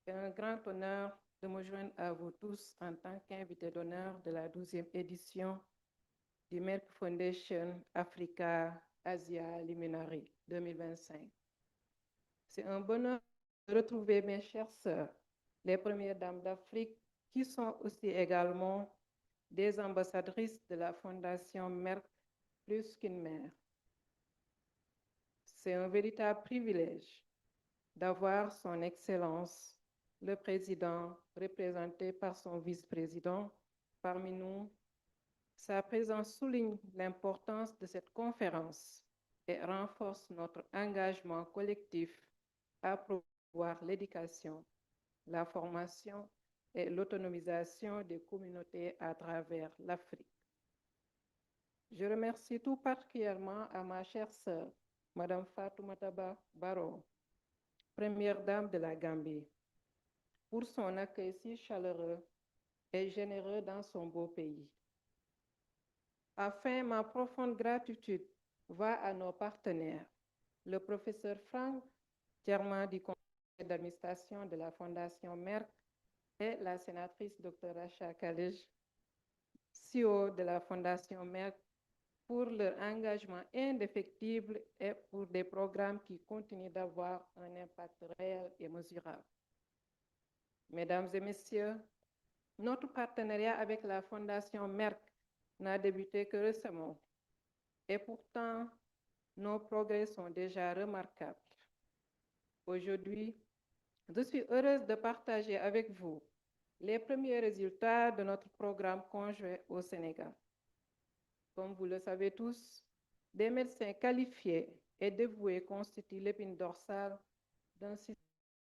et un grand honneur de me joindre à vous tous en tant qu'invité d'honneur de la 12e édition du Merck Foundation Africa Asia Luminary 2025. C'est un bonheur de retrouver mes chères sœurs, les premières dames d'Afrique, qui sont aussi également des ambassadrices de la Fondation Merck plus qu'une mère. C'est un véritable privilège d'avoir son Excellence, le Président, représenté par son vice-président, parmi nous. Sa présence souligne l'importance de cette conférence et renforce notre engagement collectif à promouvoir l'éducation, la formation et l'autonomisation des communautés à travers l'Afrique. Je remercie tout particulièrement à ma chère sœur, Madame Fatoumata Barrow, première dame de la Gambie, pour son accueil si chaleureux et généreux dans son beau pays. Enfin, ma profonde gratitude va à nos partenaires, le professeur Frank, chairman du conseil d'administration de la Fondation Merck, et la sénatrice Dr. Racha Khalej, CEO de la Fondation Merck, pour leur engagement indéfectible et pour des programmes qui continuent d'avoir un impact réel et mesurable. Mesdames et messieurs, notre partenariat avec la Fondation Merck n'a débuté que récemment et pourtant, nos progrès sont déjà remarquables. Aujourd'hui, je suis heureuse de partager avec vous les premiers résultats de notre programme conjoint au Sénégal. Comme vous le savez tous, des médecins qualifiés et dévoués constituent l'épine dorsale d'un système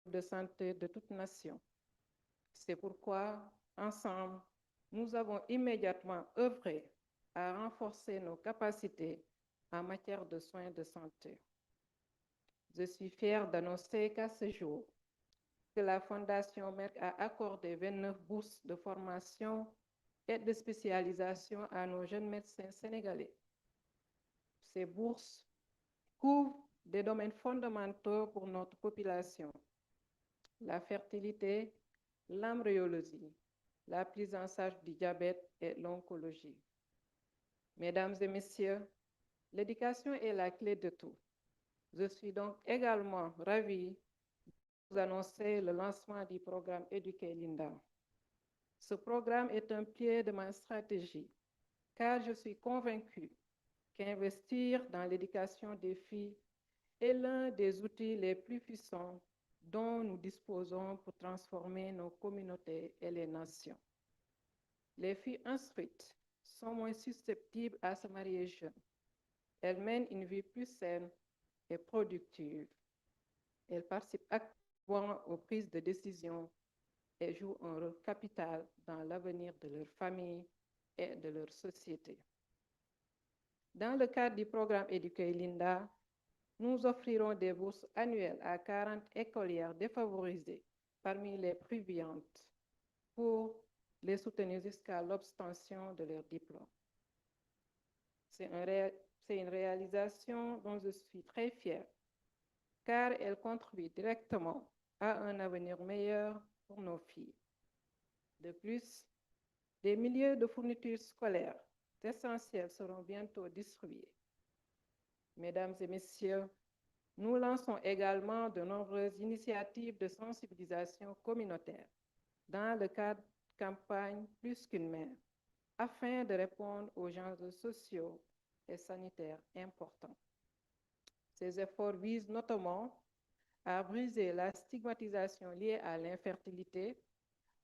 de santé de toute nation. C'est pourquoi, ensemble, nous avons immédiatement œuvré à renforcer nos capacités en matière de soins de santé. Je suis fière d'annoncer qu'à ce jour, que la Fondation Merck a accordé 29 bourses de formation et de spécialisation à nos jeunes médecins sénégalais. Ces bourses couvrent des domaines fondamentaux pour notre population: la fertilité, l'embryologie, la prise en charge du diabète et l'oncologie. Mesdames et messieurs, l'éducation est la clé de tout. Je suis donc également ravie de vous annoncer le lancement du programme Éduquer Linda. Ce programme est un pied de ma stratégie, car je suis convaincue qu'investir dans l'éducation des filles est l'un des outils les plus puissants dont nous disposons pour transformer nos communautés et les nations. Les filles instruites sont moins susceptibles à se marier jeunes. Elles mènent une vie plus saine et productive. Elles participent activement aux prises de décision et jouent un rôle capital dans l'avenir de leur famille et de leur société. Dans le cadre du programme Éduquer Linda, nous offrirons des bourses annuelles à 40 écolières défavorisées parmi les plus brillantes pour les soutenir jusqu'à l'obtention de leur diplôme. C'est une réalisation dont je suis très fière, car elle contribue directement à un avenir meilleur pour nos filles. De plus, des milliers de fournitures scolaires essentielles seront bientôt distribuées. Mesdames et messieurs, nous lançons également de nombreuses initiatives de sensibilisation communautaire dans le cadre de campagnes Plus qu'une mère, afin de répondre aux enjeux sociaux et sanitaires importants. Ces efforts visent notamment à briser la stigmatisation liée à l'infertilité,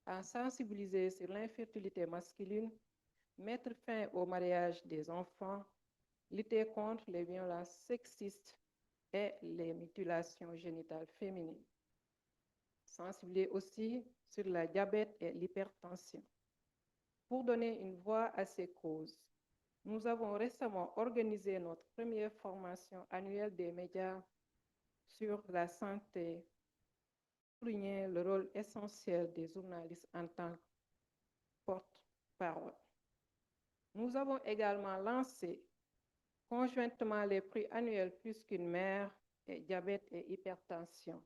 à sensibiliser sur l'infertilité masculine, mettre fin au mariage des enfants, lutter contre les violences sexistes et les mutilations génitales féminines. Sensibiliser aussi sur le diabète et l'hypertension. Pour donner une voix à ces causes, nous avons récemment organisé notre première formation annuelle des médias sur la santé, souligner le rôle essentiel des journalistes en tant que porte-parole. Nous avons également lancé conjointement les prix annuels Plus qu'une mère et diabète et hypertension.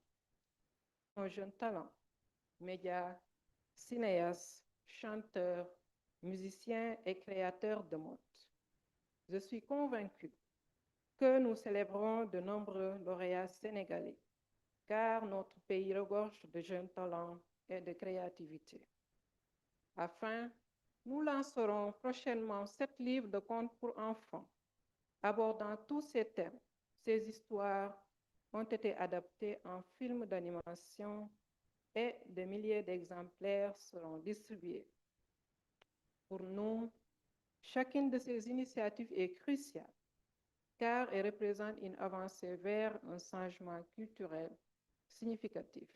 Nos jeunes talents, médias, cinéastes, chanteurs, musiciens et créateurs de mode. Je suis convaincue que nous célébrons de nombreux lauréats sénégalais, car notre pays regorge de jeunes talents et de créativité. Enfin, nous lancerons prochainement 7 livres de contes pour enfants. Abordant tous ces thèmes, ces histoires ont été adaptées en films d'animation et des milliers d'exemplaires seront distribués. Pour nous, chacune de ces initiatives est cruciale, car elle représente une avancée vers un changement culturel significatif.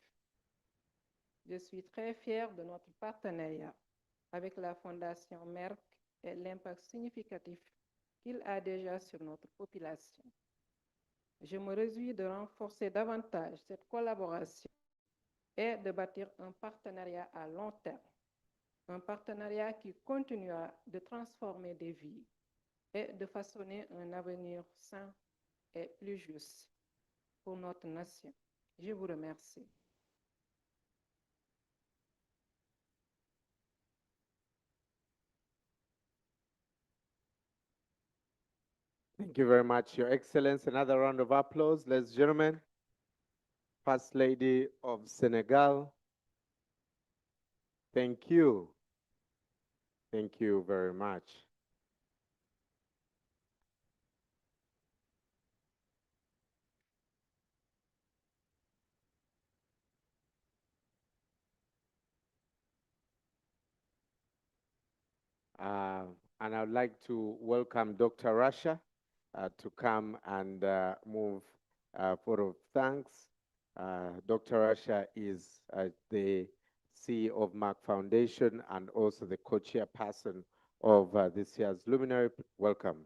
Je suis très fière de notre partenariat avec la Fondation Merck et l'impact significatif qu'il a déjà sur notre population. Je me réjouis de renforcer davantage cette collaboration et de bâtir un partenariat à long terme. Un partenariat qui continuera de transformer des vies et de façonner un avenir sain et plus juste pour notre nation. Je vous remercie. Thank you very much, Your Excellency. Another round of applause, ladies and gentlemen. First Lady of Senegal. Thank you. Thank you very much. And I'd like to welcome Dr. Rasha to come and move photo of thanks. Dr. Rasha is the CEO of Merck Foundation and also the co-chairperson of this year's Luminary. Welcome.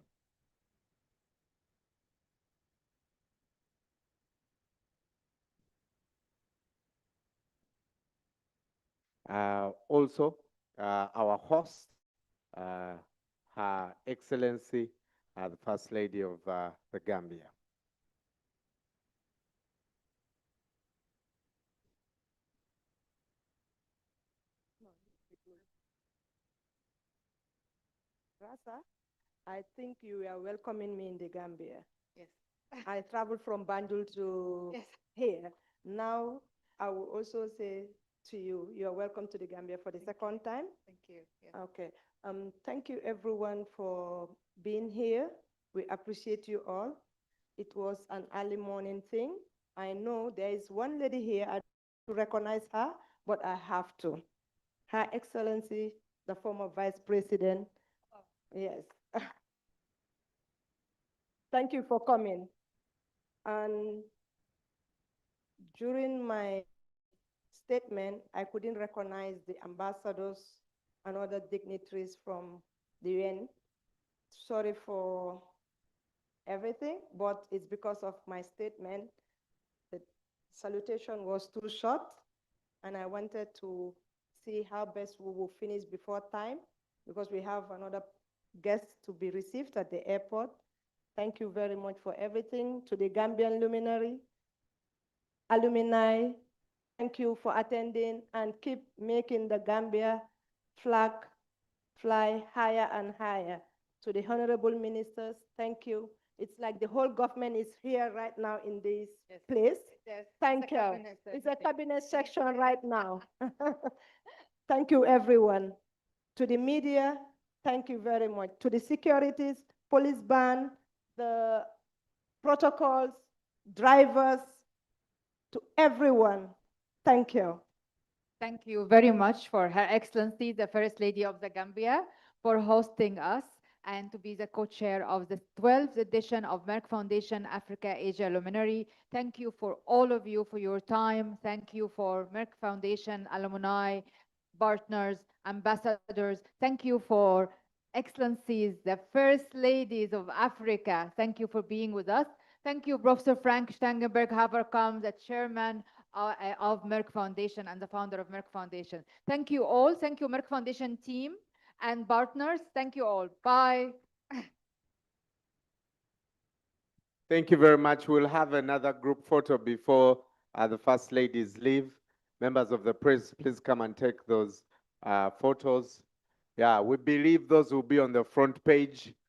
Also, our host, Her Excellency, the First Lady of the Gambia. Rasa, I think you are welcoming me in the Gambia. Yes. I traveled from Banjul to Yes. here. Now, I will also say to you, you are welcome to the Gambia for the second time. Thank you. Yes. Okay. Thank you everyone for being here. We appreciate you all. It was an early morning thing. I know there is one lady here, I don't recognize her, but I have to. Her Excellency, the former Vice President. Oh. Yes. Thank you for coming. And during my statement, I couldn't recognize the ambassadors and other dignitaries from the UN. Sorry for everything, but it's because of my statement. The salutation was too short, and I wanted to see how best we will finish before time, because we have another guest to be received at the airport. Thank you very much for everything. To the Gambian Luminary, alumni, thank you for attending and keep making the Gambia flag fly higher and higher. To the honorable ministers, thank you. It's like the whole government is here right now in this place. Yes. Thank you. Cabinet It's a meeting. cabinet section right now. Thank you, everyone. To the media, thank you very much. To the securities, police band, the protocols, drivers, to everyone, thank you. Thank you very much for Her Excellency, the First Lady of the Gambia, for hosting us and to be the co-chair of the 12th edition of Merck Foundation Africa Asia Luminary. Thank you for all of you for your time. Thank you for Merck Foundation alumni, partners, ambassadors. Thank you for Excellencies, the First Ladies of Africa. Thank you for being with us. Thank you, Professor Frank Stangenberg Haverkamp, the chairman of Merck Foundation and the founder of Merck Foundation. Thank you all. Thank you, Merck Foundation team and partners. Thank you all. Bye. Thank you very much. We'll have another group photo before the First Ladies leave. Members of the press, please come and take those photos. Yeah, we believe those will be on the front page